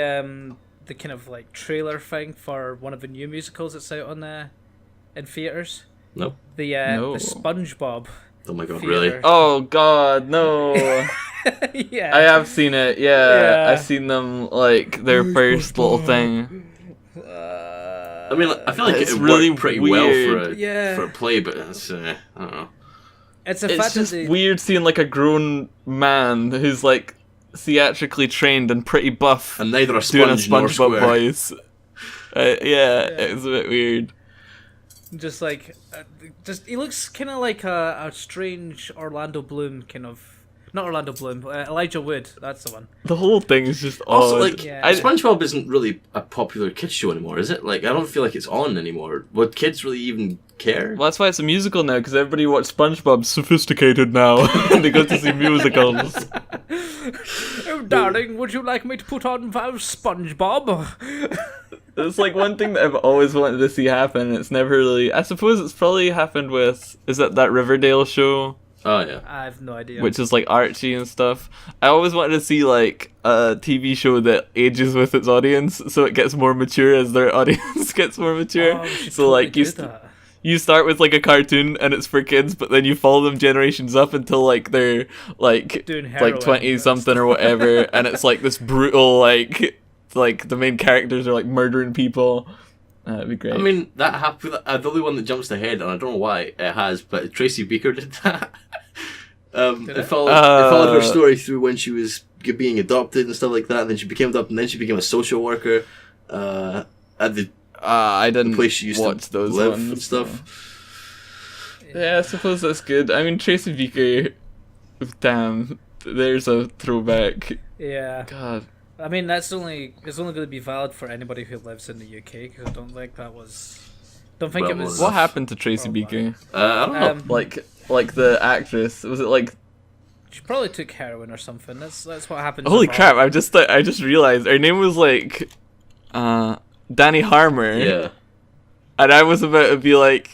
kind of like trailer thing for one of the new musicals that's out on in theaters? No. The No. SpongeBob. Oh my god, theater. really? Oh god, no. Yeah. I have seen it, yeah. Yeah. I've seen them like their first little thing. I mean, I feel like It's it really worked pretty weird. well Yeah. for a play, but it's, I don't know. It's a It's fact just that they, weird seeing like a grown man who's like theatrically trained and pretty buff And neither a doing a sponge nor SpongeBob square. voice. Yeah, it was a bit weird. just like he looks kind of like a strange Orlando Bloom kind of. Not Orlando Bloom, Elijah Wood. That's the one. The whole thing is just Also, odd. like, Yeah. SpongeBob isn't really a popular kids show anymore, is it? Like, I don't feel like it's on anymore. Would kids really even care? Well, that's why it's a musical now, because everybody watches SpongeBob sophisticated now, and they go to see musicals. Oh, darling, would you like me to put on SpongeBob? It's like one thing that I've always wanted to see happen, and it's never really... I suppose it's probably happened with... Is that Riverdale show? Oh, yeah. I have no idea. Which is like Archie and stuff. I always wanted to see like a TV show that ages with its audience, so it gets more mature as their audience gets more mature. Oh, we should So like totally you, do that. you start with like a cartoon and it's for kids, but then you follow them generations up until like they're like Doing heroin 20 and something or whatever, and it's like this brutal like the main characters are like murdering people. That'd be great. I mean, that happened. The only one that jumps to head, and I don't know why it has, but Tracy Beaker did that. It followed her story through when she was being adopted and stuff like that. And then she became adopted, and then she became a social worker at the I didn't place she used watch to those live ones, and stuff. Yeah, I suppose that's good. I mean, Tracy Beaker, damn, there's a throwback. Yeah. God. I mean, it's only going to be valid for anybody who lives in the UK, because I don't think that was. Don't think Well, it was. What happened to Tracy Oh, Beaker? I don't know. Like the actress, was it like? She probably took heroin or something. That's what happened. Holy to her. crap! I just realized her name was like, Danny Harmer. Yeah. And I was about to be like,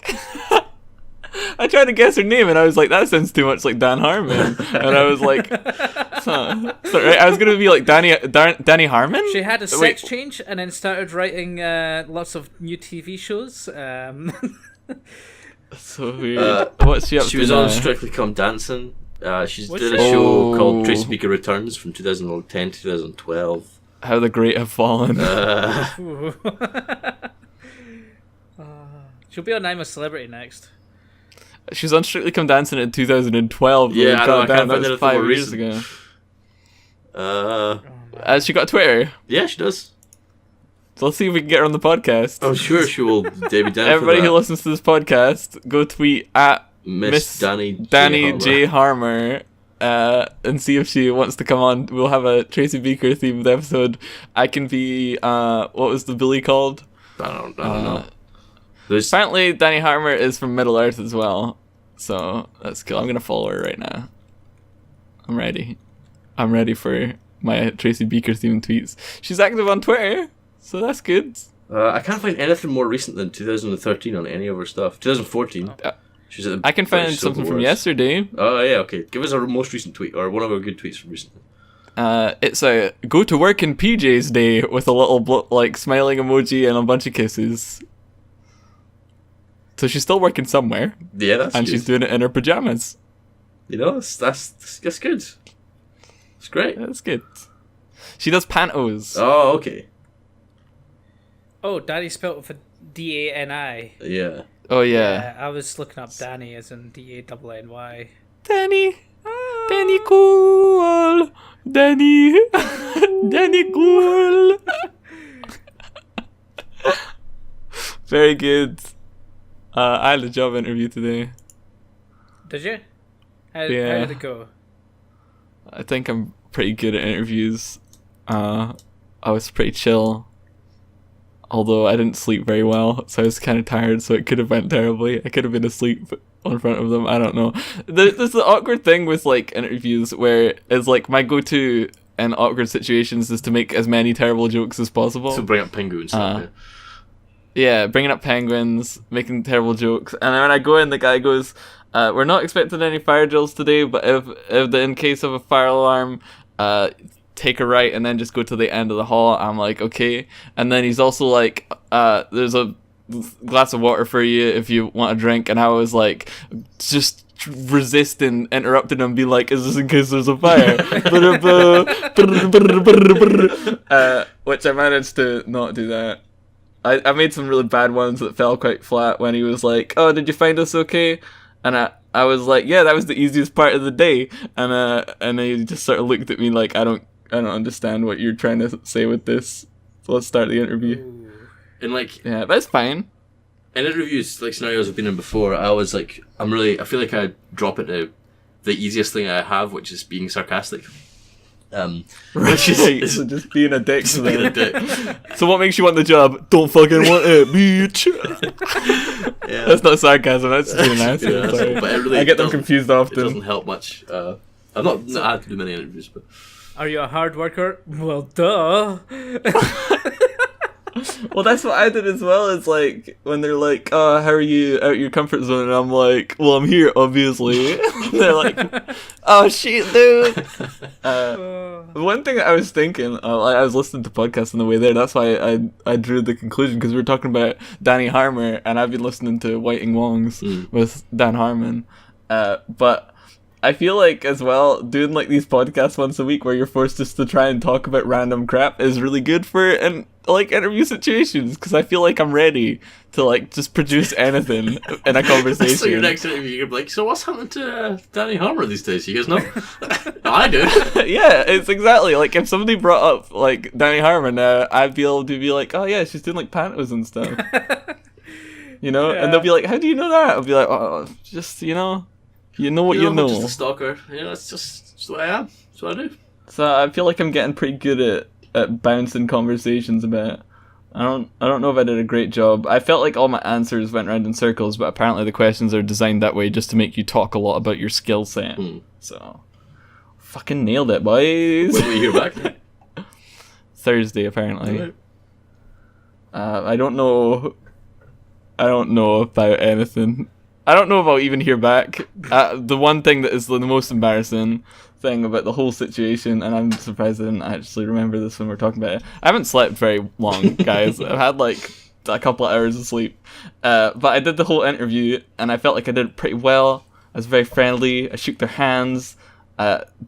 I tried to guess her name, and I was like, that sounds too much like Dan Harmon. And I was like, huh. So, right, I was gonna be like Danny Harmon. She had a Wait. sex change and then started writing lots of new TV shows. So weird. What's she up to She was now? on Strictly Come Dancing. She's What's did a she- show Oh. called Tracy Beaker Returns from 2010 to 2012. How the Great Have Fallen. Ooh. She'll be on I'm a Celebrity next. She was on Strictly Come Dancing in 2012. Yeah, I know, I God damn, can't that find was anything 5 more years recent. ago. She got Twitter. Yeah, she does. So let's see if we can get her on the podcast. I'm sure she will David down Everybody for that. who listens to this podcast, go tweet at Miss Danny J. Harmer and see if she wants to come on. We'll have a Tracy Beaker themed episode. I can be what was the Billy called? I don't know. There's Apparently Danny Harmer is from Middle Earth as well. So that's cool. I'm gonna follow her right now. I'm ready. I'm ready for my Tracy Beaker themed tweets. She's active on Twitter, so that's good. I can't find anything more recent than 2013 on any of her stuff. 2014. She's at the I can find British something Civil from Wars. yesterday. Oh yeah, okay. Give us our most recent tweet, or one of our good tweets from recently. It's a go to work in PJs day with a little like smiling emoji and a bunch of kisses. So she's still working somewhere, Yeah, that's and good. she's doing it in her pajamas. You know, that's good. It's great. That's good. She does pantos. Oh, okay. Oh, Danny spelled with a D-A-N-I. Yeah. Oh yeah, I was looking up Danny as in D-A-N-N-Y. Danny cool, Danny, Danny cool. Very good. I had a job interview today. Did you? How Yeah. did it go? I think I'm pretty good at interviews. I was pretty chill. Although I didn't sleep very well, so I was kind of tired, so it could have went terribly. I could have been asleep in front of them. I don't know. There's the awkward thing with like interviews where it's like my go-to in awkward situations is to make as many terrible jokes as possible. So bring up penguins. Yeah, bringing up penguins, making terrible jokes, and then when I go in, the guy goes, "We're not expecting any fire drills today, but in case of a fire alarm, take a right and then just go to the end of the hall." I'm like, okay, and then he's also like, "There's a glass of water for you if you want a drink," and I was like, just resisting interrupting him, be like, "Is this in case there's a fire?" Which I managed to not do that. I made some really bad ones that fell quite flat when he was like, "Oh, did you find us okay?" And I was like, "Yeah, that was the easiest part of the day." And then he just sort of looked at me like, I don't understand what you're trying to say with this. So let's start the interview. And like Yeah, that's fine. in interviews, like scenarios I've been in before, I always like I feel like I drop into the easiest thing I have, which is being sarcastic. Which is So just being a dick. to being a them. dick. So what makes you want the job? Don't fucking want it, bitch. Yeah. That's not sarcasm. That's just being an asshole. Yeah, Sorry. but it really I get them doesn't- confused It often. doesn't help much. I've not had to do many interviews, but Are you a hard worker? Well, duh. Well, that's what I did as well. Is like when they're like, "Oh, how are you out your comfort zone?" And I'm like, "Well, I'm here, obviously." They're like, "Oh shit, dude." One thing I was thinking, I was listening to podcasts on the way there. That's why I drew the conclusion, because we were talking about Danny Harmer, and I've been listening to Whiting Wongs with Dan Harmon. But I feel like as well doing like these podcasts once a week where you're forced just to try and talk about random crap is really good for like interview situations, because I feel like I'm ready to like just produce anything in a conversation. So your next interview, you're like, so what's happening to Danny Harmer these days? You guys know? I do. Yeah, it's exactly like if somebody brought up like Danny Harmer now, I'd be able to be like, oh yeah, she's doing like pantos and stuff. You know, and they'll be like, how do you know that? I'll be like, oh, just you know what you know. I'm just a stalker. You know, it's just the way I am. That's what I do. So I feel like I'm getting pretty good at bouncing conversations about it. I don't know if I did a great job. I felt like all my answers went round in circles, but apparently the questions are designed that way just to make you talk a lot about your skill set. So fucking nailed it, boys. When will you hear back? Thursday apparently. Right. I don't know about anything. I don't know if I'll even hear back. The one thing that is the most embarrassing thing about the whole situation, and I'm surprised I didn't actually remember this when we're talking about it. I haven't slept very long, guys. I've had like a couple of hours of sleep. But I did the whole interview, and I felt like I did it pretty well. I was very friendly. I shook their hands.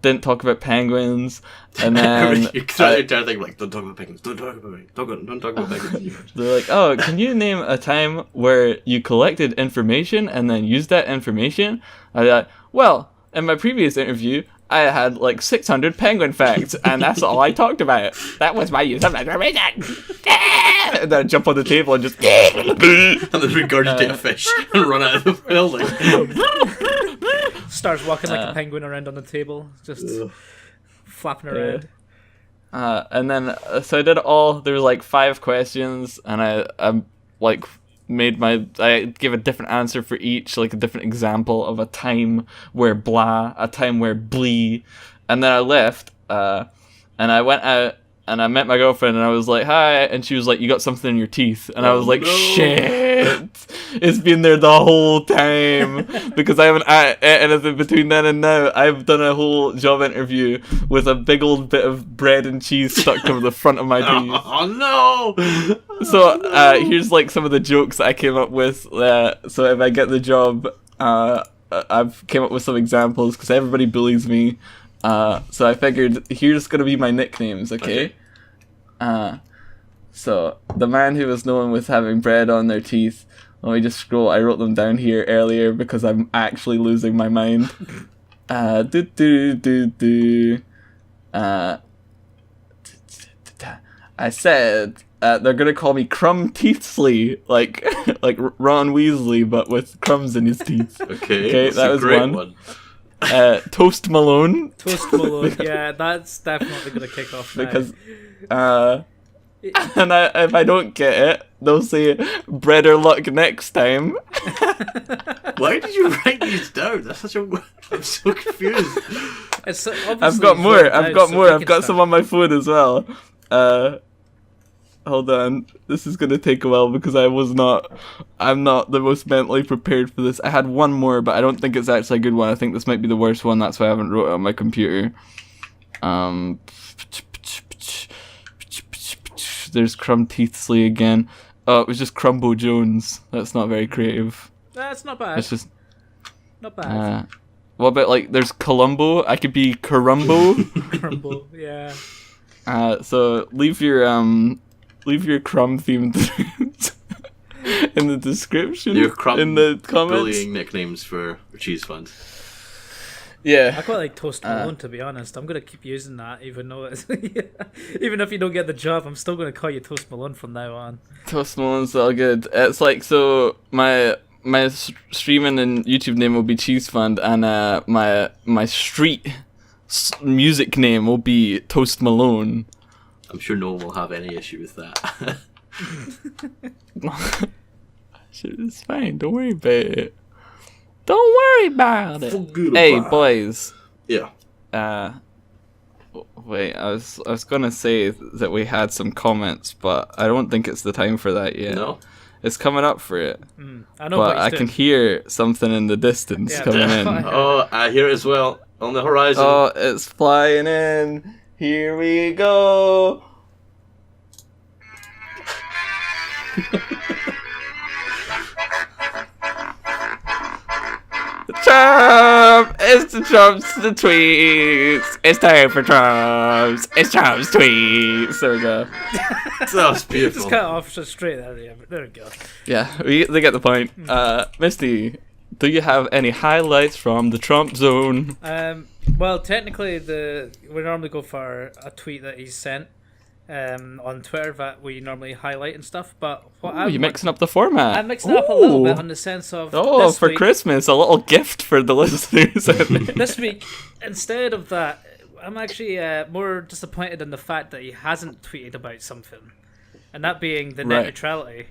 Didn't talk about penguins, and then You're trying to think like, don't talk about penguins. Don't talk about me. Don't talk about penguins. they're like, oh, can you name a time where you collected information and then used that information? I was like, well, in my previous interview, I had like 600 penguin facts, and that's all I talked about. That was my use of information. And then I jump on the table and just And then regurgitate a fish and run out of the building. Starts walking like a penguin around on the table, just flapping around. and then so I did all. There was like 5 questions, and I like I gave a different answer for each, like a different example of a time where blah, a time where blee, and then I left. And I went out and I met my girlfriend, and I was like, hi, and she was like, you got something in your teeth, and I was like, shit, it's been there the whole time, because I haven't ate anything between then and now. I've done a whole job interview with a big old bit of bread and cheese stuck to the front of my teeth. Oh no! So here's like some of the jokes that I came up with. So if I get the job, I've came up with some examples, because everybody bullies me. So I figured here's gonna be my nicknames, okay? So the man who was known with having bread on their teeth. Let me just scroll. I wrote them down here earlier because I'm actually losing my mind. I said they're gonna call me Crumb Teethsley, like Ron Weasley, but with crumbs in his teeth. Okay, that was great one. Toast Malone. Toast Malone, yeah, that's definitely gonna kick off now. Because and if I don't get it, they'll say bread or luck next time. Why did you write these down? That's such a. I'm so confused. It's I've got more. I've got some on my phone as well. Hold on. This is gonna take a while because I'm not the most mentally prepared for this. I had one more, but I don't think it's actually a good one. I think this might be the worst one. That's why I haven't wrote it on my computer. There's Crumb Teethsley again. Oh, it was just Crumbo Jones. That's not very creative. That's not bad. It's just not bad. What about like there's Columbo? I could be Carumbo. Crumble, yeah. So leave your crumb themed in the description. Your crumb in the comments. Bullying nicknames for Cheesefund. Yeah. I quite like Toast Malone, to be honest. I'm gonna keep using that, even though it's even if you don't get the job, I'm still gonna call you Toast Malone from now on. Toast Malone's all good. It's like, so my streaming and YouTube name will be Cheesefund, and my street music name will be Toast Malone. I'm sure no one will have any issue with that. It's fine. Don't worry about it. Don't worry about it. Hey, boys. Yeah. Wait. I was gonna say that we had some comments, but I don't think it's the time for that yet. No. It's coming up for it. I know, but I can hear something in the distance coming in. Oh, I hear it as well on the horizon. Oh, it's flying in. Here we go. The champ It's the Trump's the tweets. It's time for Trump's. It's Trump's tweets. There we go. That was beautiful. Just cut off so straight there. Yeah, there we go. Yeah, they get the point. Misty, do you have any highlights from the Trump zone? Well, technically, we normally go for a tweet that he's sent on Twitter that we normally highlight and stuff. But what You're mixing up the format. I'm mixing it up a little bit on the sense of this for week, Christmas, a little gift for the listeners. This week, instead of that, I'm actually more disappointed in the fact that he hasn't tweeted about something, and that being the net Right. neutrality.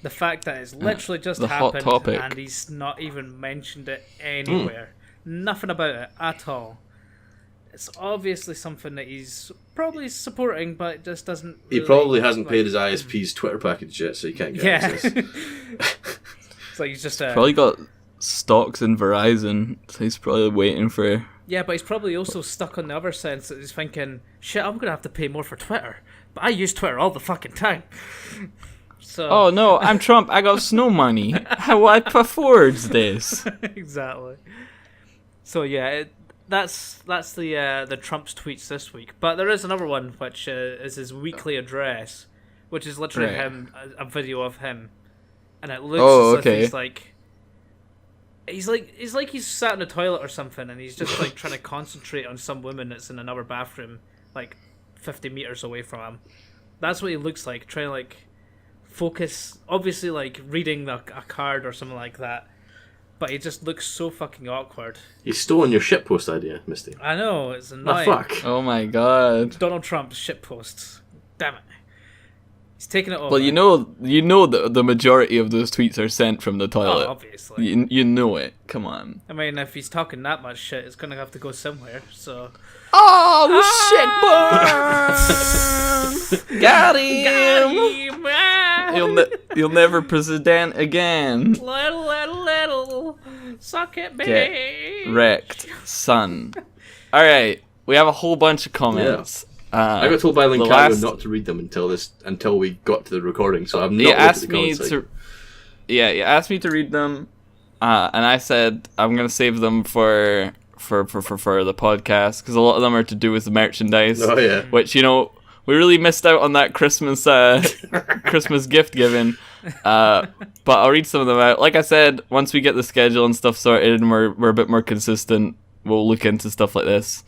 The fact that it's literally just the hot happened topic. and he's not even mentioned it anywhere. Nothing about it at all. It's obviously something that he's probably supporting, but it just doesn't. He really, probably hasn't like, paid his ISP's Twitter package yet, so he can't get Yeah. access. It's like he's just. Probably got stocks in Verizon, so he's probably waiting for. Yeah, but he's probably also stuck on the other sense that he's thinking, shit, I'm gonna have to pay more for Twitter, but I use Twitter all the fucking time. So. Oh no, I'm Trump. I got snow money. How I afford this? Exactly. So yeah, that's the Trump's tweets this week. But there is another one which is his weekly address, which is literally Right. him, a video of him, and it looks as okay. if he's like he's sat in the toilet or something, and he's just like trying to concentrate on some woman that's in another bathroom, like 50 meters away from him. That's what he looks like, trying to like focus, obviously like reading a card or something like that. But he just looks so fucking awkward. He's stolen your shitpost idea, Misty. I know, it's Oh, annoying. fuck. Oh my god. Donald Trump's shitposts. Damn it. He's taking it over. Well, you know that the majority of those tweets are sent from the toilet. Oh, obviously. You know it. Come on. I mean, if he's talking that much shit, it's going to have to go somewhere, so... Oh, shit, boy! Got him! Ah! You'll never president again. Little. Suck it, Get baby. wrecked, son. All right, we have a whole bunch of comments. I got told by the Lincoln last- not to read them until we got to the recording, so I've not You looked at asked the me comments site. to. Yeah, you asked me to read them, and I said I'm gonna save them for the podcast because a lot of them are to do with the merchandise. Oh, yeah. Which we really missed out on that Christmas Christmas gift giving. But I'll read some of them out. Like I said, once we get the schedule and stuff sorted and we're a bit more consistent, we'll look into stuff like this.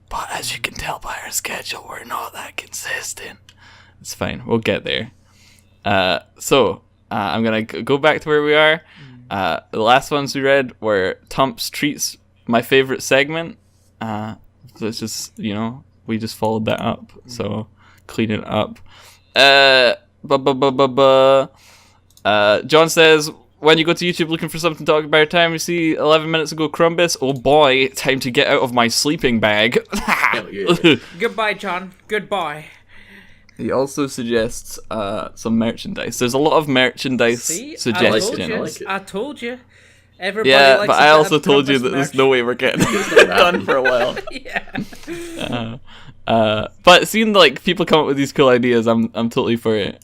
But as you can tell by our schedule, we're not that consistent. It's fine. We'll get there. So I'm going to go back to where we are. The last ones we read were Tumps Treats, my favorite segment. So it's just, we just followed that up. So clean it up. John says, when you go to YouTube looking for something to talk about, time you see 11 minutes ago, Krumbis. Oh boy, time to get out of my sleeping bag. Hell yeah. Goodbye, John. Goodbye. He also suggests some merchandise. There's a lot of merchandise See? suggestions. I told you. Everybody Yeah, likes but a I bit also of told you Krumbis that there's merch. no way we're getting it done for a while. Yeah. But seeing like people come up with these cool ideas, I'm totally for it.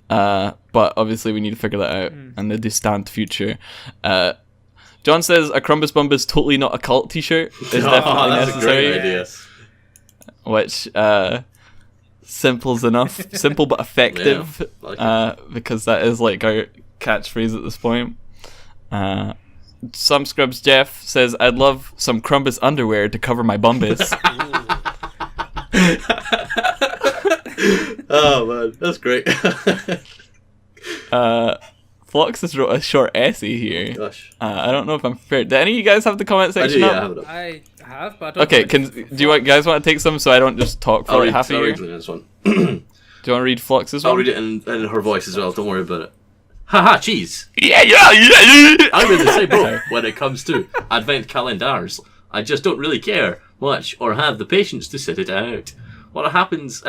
But obviously we need to figure that out in the distant future. John says a Krumbis Bumbis totally not a cult t-shirt is definitely that's a great necessary. idea. Which simple but effective. Yeah, like because that is like our catchphrase at this point. Some Scrubs Jeff says I'd love some Krumbis underwear to cover my bumbis. Oh man, that's great. Flux has wrote a short essay here. Gosh. I don't know if I'm prepared. Do any of you guys have the comment I do, section yeah, I up? have it up. I have, but I don't Okay, know do you guys want to take some so I don't just talk for I'll like read, half a I'll year? read this one. Do you want to read Flux's one? I'll read it in her voice as well, don't worry about it. Haha, cheese! Yeah. I'm in the same boat when it comes to advent calendars. I just don't really care much or have the patience to sit it out. What ends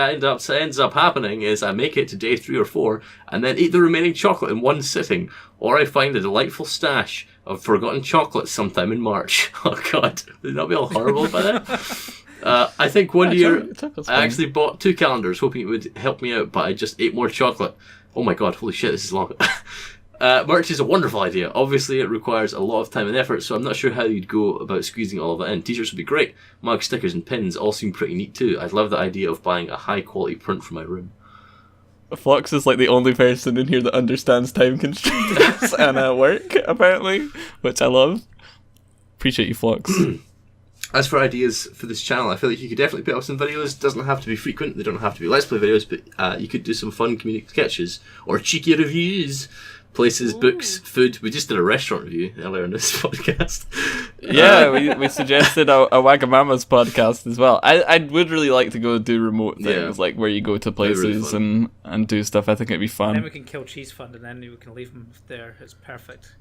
up happening is I make it to day 3 or 4 and then eat the remaining chocolate in one sitting, or I find a delightful stash of forgotten chocolates sometime in March. Oh god, would that be all horrible by then? I think one year chocolate's I fine. actually bought 2 calendars hoping it would help me out, but I just ate more chocolate. Oh my god, holy shit, this is long. Merch is a wonderful idea. Obviously, it requires a lot of time and effort, so I'm not sure how you'd go about squeezing all of it in. T-shirts would be great. Mugs, stickers, and pins all seem pretty neat too. I'd love the idea of buying a high-quality print for my room. Fox is like the only person in here that understands time constraints and work, apparently, which I love. Appreciate you, Fox. As for ideas for this channel, I feel like you could definitely put up some videos. Doesn't have to be frequent. They don't have to be Let's Play videos, but you could do some fun comedic sketches or cheeky reviews. Places, books, food. We just did a restaurant review earlier in this podcast. Yeah, we suggested a Wagamama's podcast as well. I would really like to go do remote things, like where you go to places really and do stuff. I think it'd be fun. Then we can kill Cheesefund and then we can leave him there. It's perfect.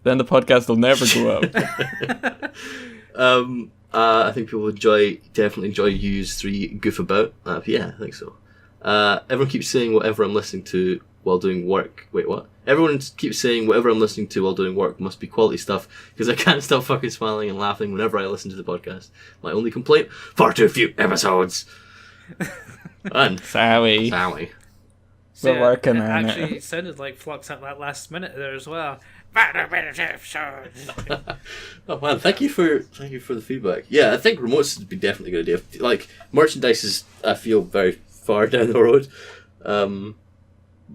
Then the podcast will never go up. I think people definitely enjoy Use 3 Goof About. Yeah, I think so. Everyone keeps saying whatever I'm listening to while doing work. Wait, what? Everyone keeps saying whatever I'm listening to while doing work must be quality stuff because I can't stop fucking smiling and laughing whenever I listen to the podcast. My only complaint: far too few episodes. And Sorry. We're working on it. Actually, it sounded like Flux at that last minute there as well. Oh man, thank you for the feedback. Yeah, I think remotes would be definitely a good idea. Like merchandise is, I feel, very far down the road.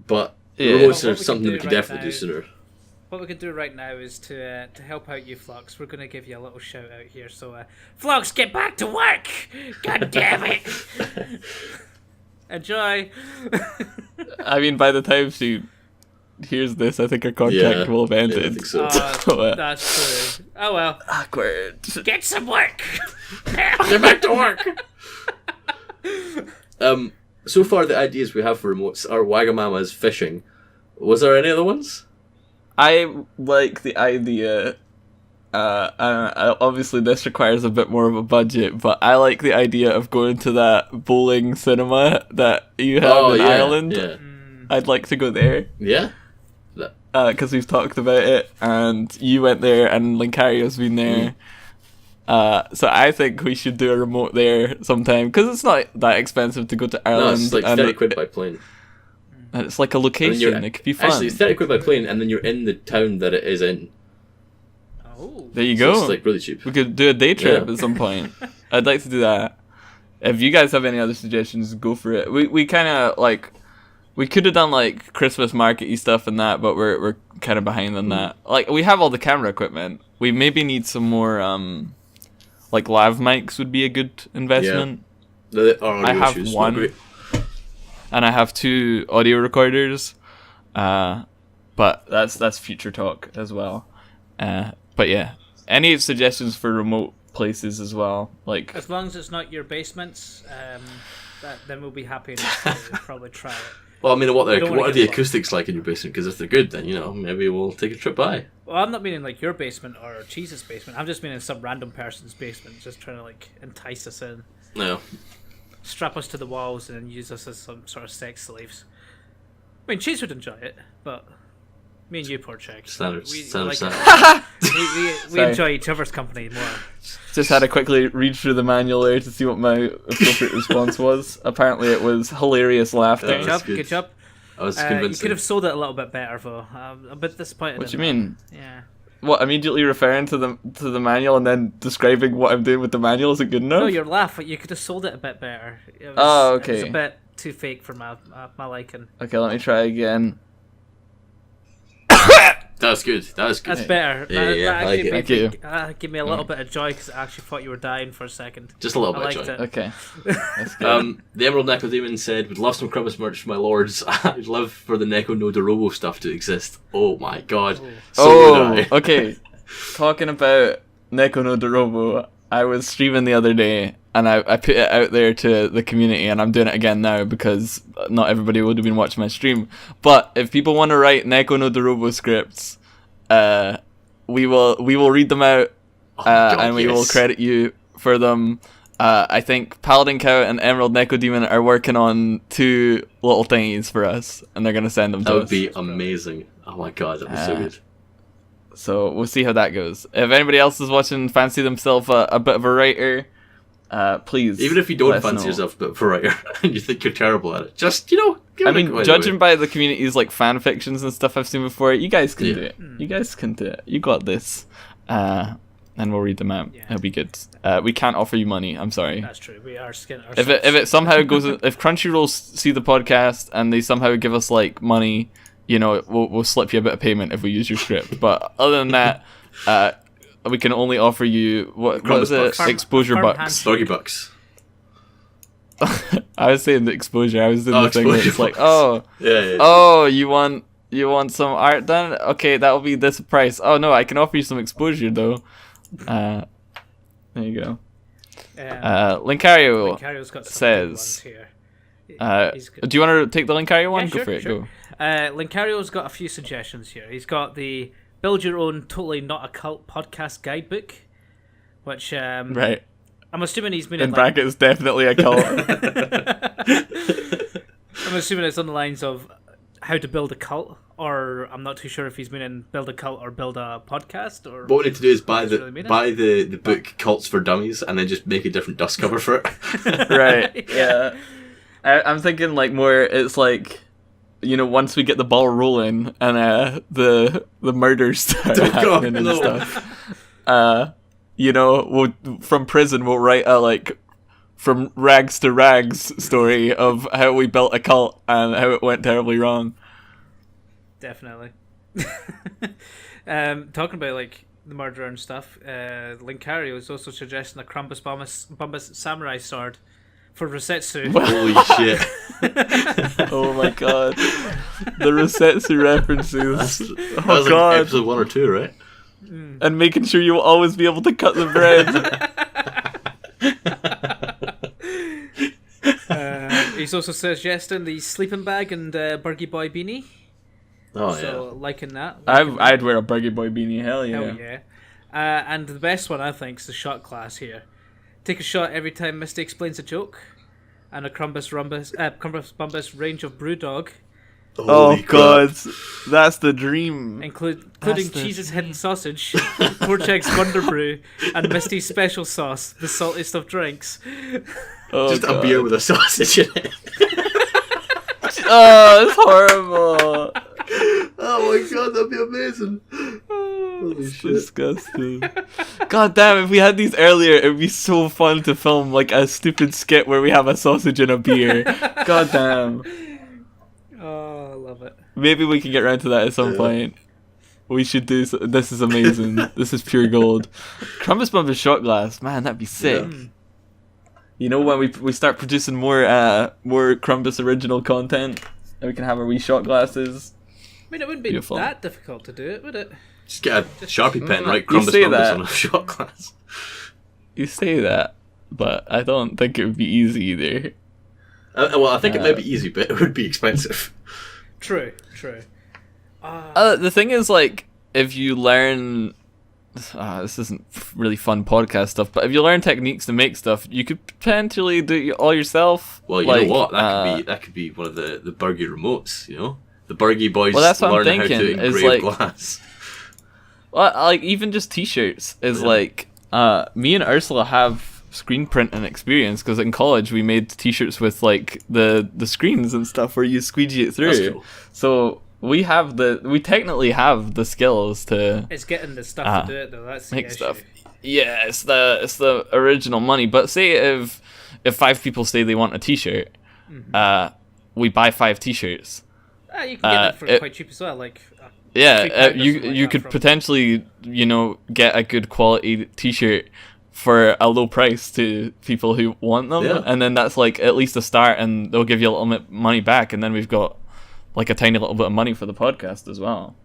But remotes are something we could definitely do sooner. What we can do right now is to help out you, Flux. We're going to give you a little shout out here. So, Flux, get back to work! God damn it! Enjoy! I mean, by the time she hears this, I think her contract will have ended. Yeah, I think so. That's true. Oh well. Awkward. Get some work. Get back to work! So far, the ideas we have for remotes are Wagamama's fishing. Was there any other ones? I like the idea. Obviously, this requires a bit more of a budget, but I like the idea of going to that bowling cinema that you have in Ireland. Yeah. I'd like to go there. Yeah? Because we've talked about it, and you went there, and Linkario's been there. So I think we should do a remote there sometime, because it's not that expensive to go to Ireland. No, it's like 30 quid by plane. And it's like a location, it could be fun. Actually, it's 30 quid by plane, and then you're in the town that it is in. Oh. There you So go. it's like really cheap. We could do a day trip at some point. I'd like to do that. If you guys have any other suggestions, go for it. We kind of like, we could have done like Christmas market-y stuff and that, but we're kind of behind on that. Like, we have all the camera equipment. We maybe need some more like lav mics would be a good investment. I have one, and I have 2 audio recorders, but that's future talk as well. But yeah, any suggestions for remote places as well? Like, as long as it's not your basements, then we'll be happy enough to probably try it. Well, I mean, what are the get acoustics like in your basement? Because if they're good, then, maybe we'll take a trip by. Well, I'm not meaning like your basement or Cheese's basement. I'm just meaning some random person's basement, just trying to like entice us in, No. strap us to the walls, and then use us as some sort of sex slaves. I mean, Cheese would enjoy it, but me and you, poor chick, Standard we Sorry. enjoy each other's company more. just had to quickly read through the manual there to see what my appropriate response was. Apparently, it was hilarious laughter. Yeah. That's Good job. I was You convinced. could have sold it a little bit better, though. I'm a bit disappointed. What do in you mean? that. Yeah. What, immediately referring to the manual and then describing what I'm doing with the manual isn't good enough? No, your laugh. You could have sold it a bit better. It was, Oh, It was okay. a bit too fake for my liking. Okay, let me try again. That was good. That's better. Yeah, I like it. Thank you. Give me a little bit of joy because I actually thought you were dying for a second. Just a little I bit, liked Joy. it. Okay. That's good. The Emerald Neko Demon said, would love some Krumbis merch for my lords. I'd love for the Neko no Dorobo stuff to exist. Oh my god. So would I. Okay. Talking about Neko no Dorobo, I was streaming the other day and I put it out there to the community, and I'm doing it again now because not everybody would have been watching my stream. But if people want to write Neko no Dorobo scripts, we will read them out, God, and we will yes. credit you for them. I think Paladin Cow and Emerald Neko Demon are working on 2 little thingies for us, and they're gonna send them to That us. would be amazing. Oh my god, that was so good. So we'll see how that goes. If anybody else is watching, fancy themselves a bit of a writer, please. Even if you don't let us fancy know. yourself a bit of a writer and you think you're terrible at it, just, give I it a mean, go judging anyway. by the community's like fan fictions and stuff I've seen before, you guys can Yeah. do it. You guys can do it. You got this. And we'll read them out. Yeah. It'll be good. We can't offer you money. I'm sorry. That's true. We are skin. If it somehow goes, if Crunchyroll see the podcast and they somehow give us like money, we'll slip you a bit of payment if we use your script. But other than that, we can only offer you what is it? bucks. Exposure Farm bucks. Burgie Bucks. I was saying the exposure. I was doing Oh, the thing where it's exposure like, oh, Yeah. oh, you want some art done? Okay, that'll be this price. Oh no, I can offer you some exposure though. There you go. Linkario Linkario's got some says, good ones here. He's good. do you want to take the Linkario one? Yeah, Go for it. sure. Go. Linkario's got a few suggestions here. He's got the Build Your Own Totally Not a Cult podcast guidebook, which Right. I'm assuming he's been In in brackets, definitely a cult. I'm assuming it's on the lines of how to build a cult, or I'm not too sure if he's been in build a cult or build a podcast, or What we need to do is buy Doesn't really mean the book Cults for Dummies and then just make a different dust cover for it. Right. Yeah. I'm thinking like more. It's like, once we get the ball rolling and the murders start God, happening and no. stuff. We'll from prison we'll write a like from rags to rags story of how we built a cult and how it went terribly wrong. definitely. Talking about like the murder and stuff, Linkario is also suggesting a Krumbis Bumbis samurai sword for Rosetsu. Holy shit. Oh my god, the Rosetsu references. That Oh was god, like episode 1 or 2, right? and making sure you will always be able to cut the bread. He's also suggesting the sleeping bag and Burgie Boy beanie. Oh, So liking that. I'd wear a Burgie Boy beanie. Hell yeah. Hell yeah. And the best one I think is the shot class here. Take a shot every time Misty explains a joke, and a Krumbis Bumbis range of brewdog, yeah. Oh Holy crap. god, that's the dream. including That's the Cheese's hidden sausage, Korchek's Wonder Brew, and Misty's special sauce, the saltiest of drinks. Oh, Just god. a beer with a sausage in it. Oh, it's horrible. Oh my god, that'd be amazing. Holy It's shit. disgusting. God damn, if we had these earlier, it would be so fun to film like a stupid skit where we have a sausage and a beer. God damn. Oh, I love it. Maybe we can get around to that at some point. We should do this is amazing. This is pure gold. Krumbis Bumbis shot glass, man, that'd be sick. When we start producing more Krumbis original content, and we can have our wee shot glasses. I mean, it wouldn't be Beautiful. that difficult to do it, would it? Just get a Sharpie pen, right? You Krumbis say Bumbis that. on a shot glass. You say that, but I don't think it would be easy either. Well, I think it might be easy, but it would be expensive. True. The thing is, like, if you learn, this isn't really fun podcast stuff, but if you learn techniques to make stuff, you could potentially do it all yourself. Well, you know what? That could be one of the Burgie remotes. The Burgie Boys Well, that's what I'm learn how to thinking, is engrave like- glass. Well, like even just T-shirts is like, me and Ursula have screen printing experience because in college we made T-shirts with like the screens and stuff where you squeegee it through. That's cool. So we technically have the skills to It's getting the stuff to do it though. That's the make issue. stuff. Yeah, it's the original money. But say if 5 people say they want a T-shirt, we buy 5 T-shirts. You can get it for quite cheap as well. Like Yeah, £3 or you something like you that could from- potentially get a good quality T-shirt for a low price to people who want them, Yeah. and then that's like at least a start, and they'll give you a little bit money back, and then we've got like a tiny little bit of money for the podcast as well.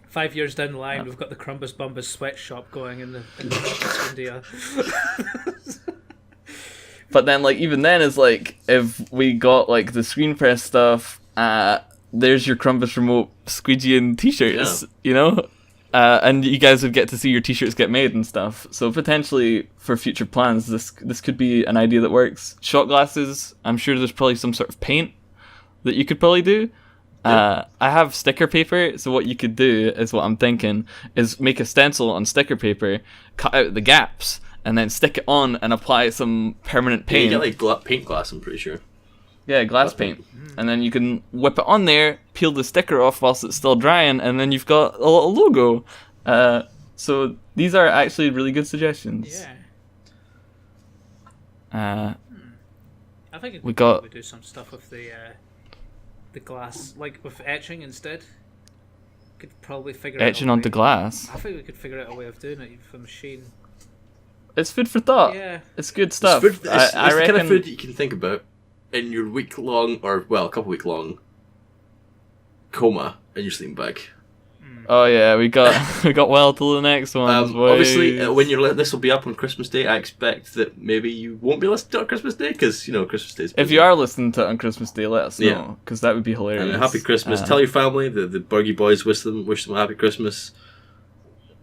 5 years down the line, we've got the Krumbis Bumbis sweatshop going in India. But then like even then is like if we got like the screen press stuff, there's your Krumbis remote squeegeeing T-shirts, and you guys would get to see your T-shirts get made and stuff. So potentially for future plans, this could be an idea that works. Shot glasses, I'm sure there's probably some sort of paint that you could probably do. I have sticker paper, so what you could do is what I'm thinking is make a stencil on sticker paper, cut out the gaps, and then stick it on and apply some permanent Yeah, you paint. get like paint glass, I'm pretty sure. Yeah, glass paint. And then you can whip it on there, peel the sticker off whilst it's still drying, and then you've got a little logo. So these are actually really good suggestions. Yeah. I think We got- probably do some stuff with the glass, like with etching instead. Could probably figure Etching out a onto way. glass. I think we could figure out a way of doing it with a machine. It's food for thought. Yeah. It's good stuff. It's, food, it's, I it's the reckon. kind of food that you can think about in your week-long, or, well, a couple-week-long coma in your sleeping bag. Oh yeah, we got well till the next one. Obviously, when this will be up on Christmas Day, I expect that maybe you won't be listening to it on Christmas Day, because, Christmas Day is busy. If you are listening to it on Christmas Day, let us know, Yeah. because that would be hilarious. And happy Christmas. Tell your family, the Burgie Boys, wish them a happy Christmas.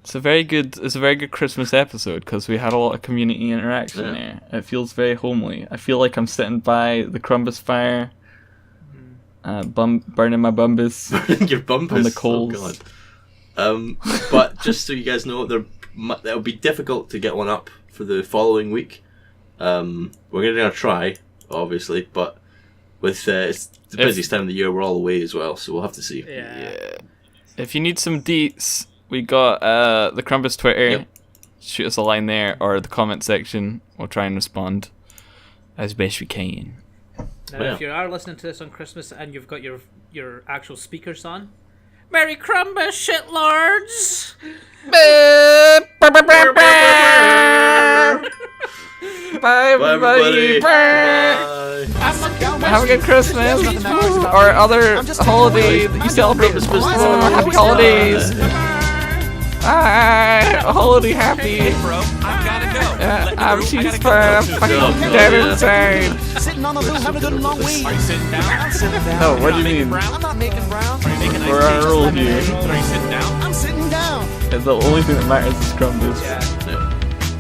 It's a very good Christmas episode because we had a lot of community interaction there. It feels very homely. I feel like I'm sitting by the Krumbis fire, burning my bumbis Your bumpers on the coals. Oh, God. But just so you guys know, it'll be difficult to get one up for the following week. We're gonna try, obviously, but with it's the busiest time of the year, we're all away as well, so we'll have to see. Yeah. If you need some deets, we got the Krumbis Twitter. Yep. Shoot us a line there or the comment section. We'll try and respond as best we can. Now, Yeah. if you are listening to this on Christmas and you've got your actual speakers on, Merry Krumbis, shitlords! Bye, Bye, everybody. Bye. Have Have a good Christmas or other holiday that you celebrate. Happy holidays. Bye. Holiday happy. Bro, I've gotta go. I'm Cheesefund. I'm fucking dead inside. Sitting on the loo, having a good long week. Are you sitting down? I'm sitting down. No, what do you mean? Brown? I'm not making brown. Are you making nice We're on a cakes? roll here. Are you sitting down? I'm sitting down. And the only thing that matters is Krumbis. Yeah. Yeah.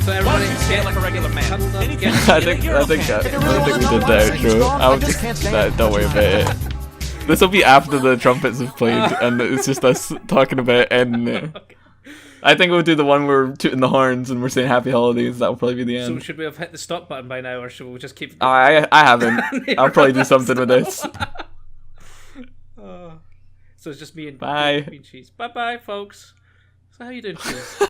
So Why everybody don't you stand like a regular man? cuddled up, Any get- kid- I think we did the outro. Don't worry about it. This will be after the trumpets have played, and it's just us talking about ending it. I think we'll do the one where we're tooting the horns and we're saying happy holidays. That'll probably be the So end. should we have hit the stop button by now, or should we just keep? I haven't. I'll probably do something with this. So it's just me and Bye. me and Cheese. Bye, folks. So how you doing, Cheese?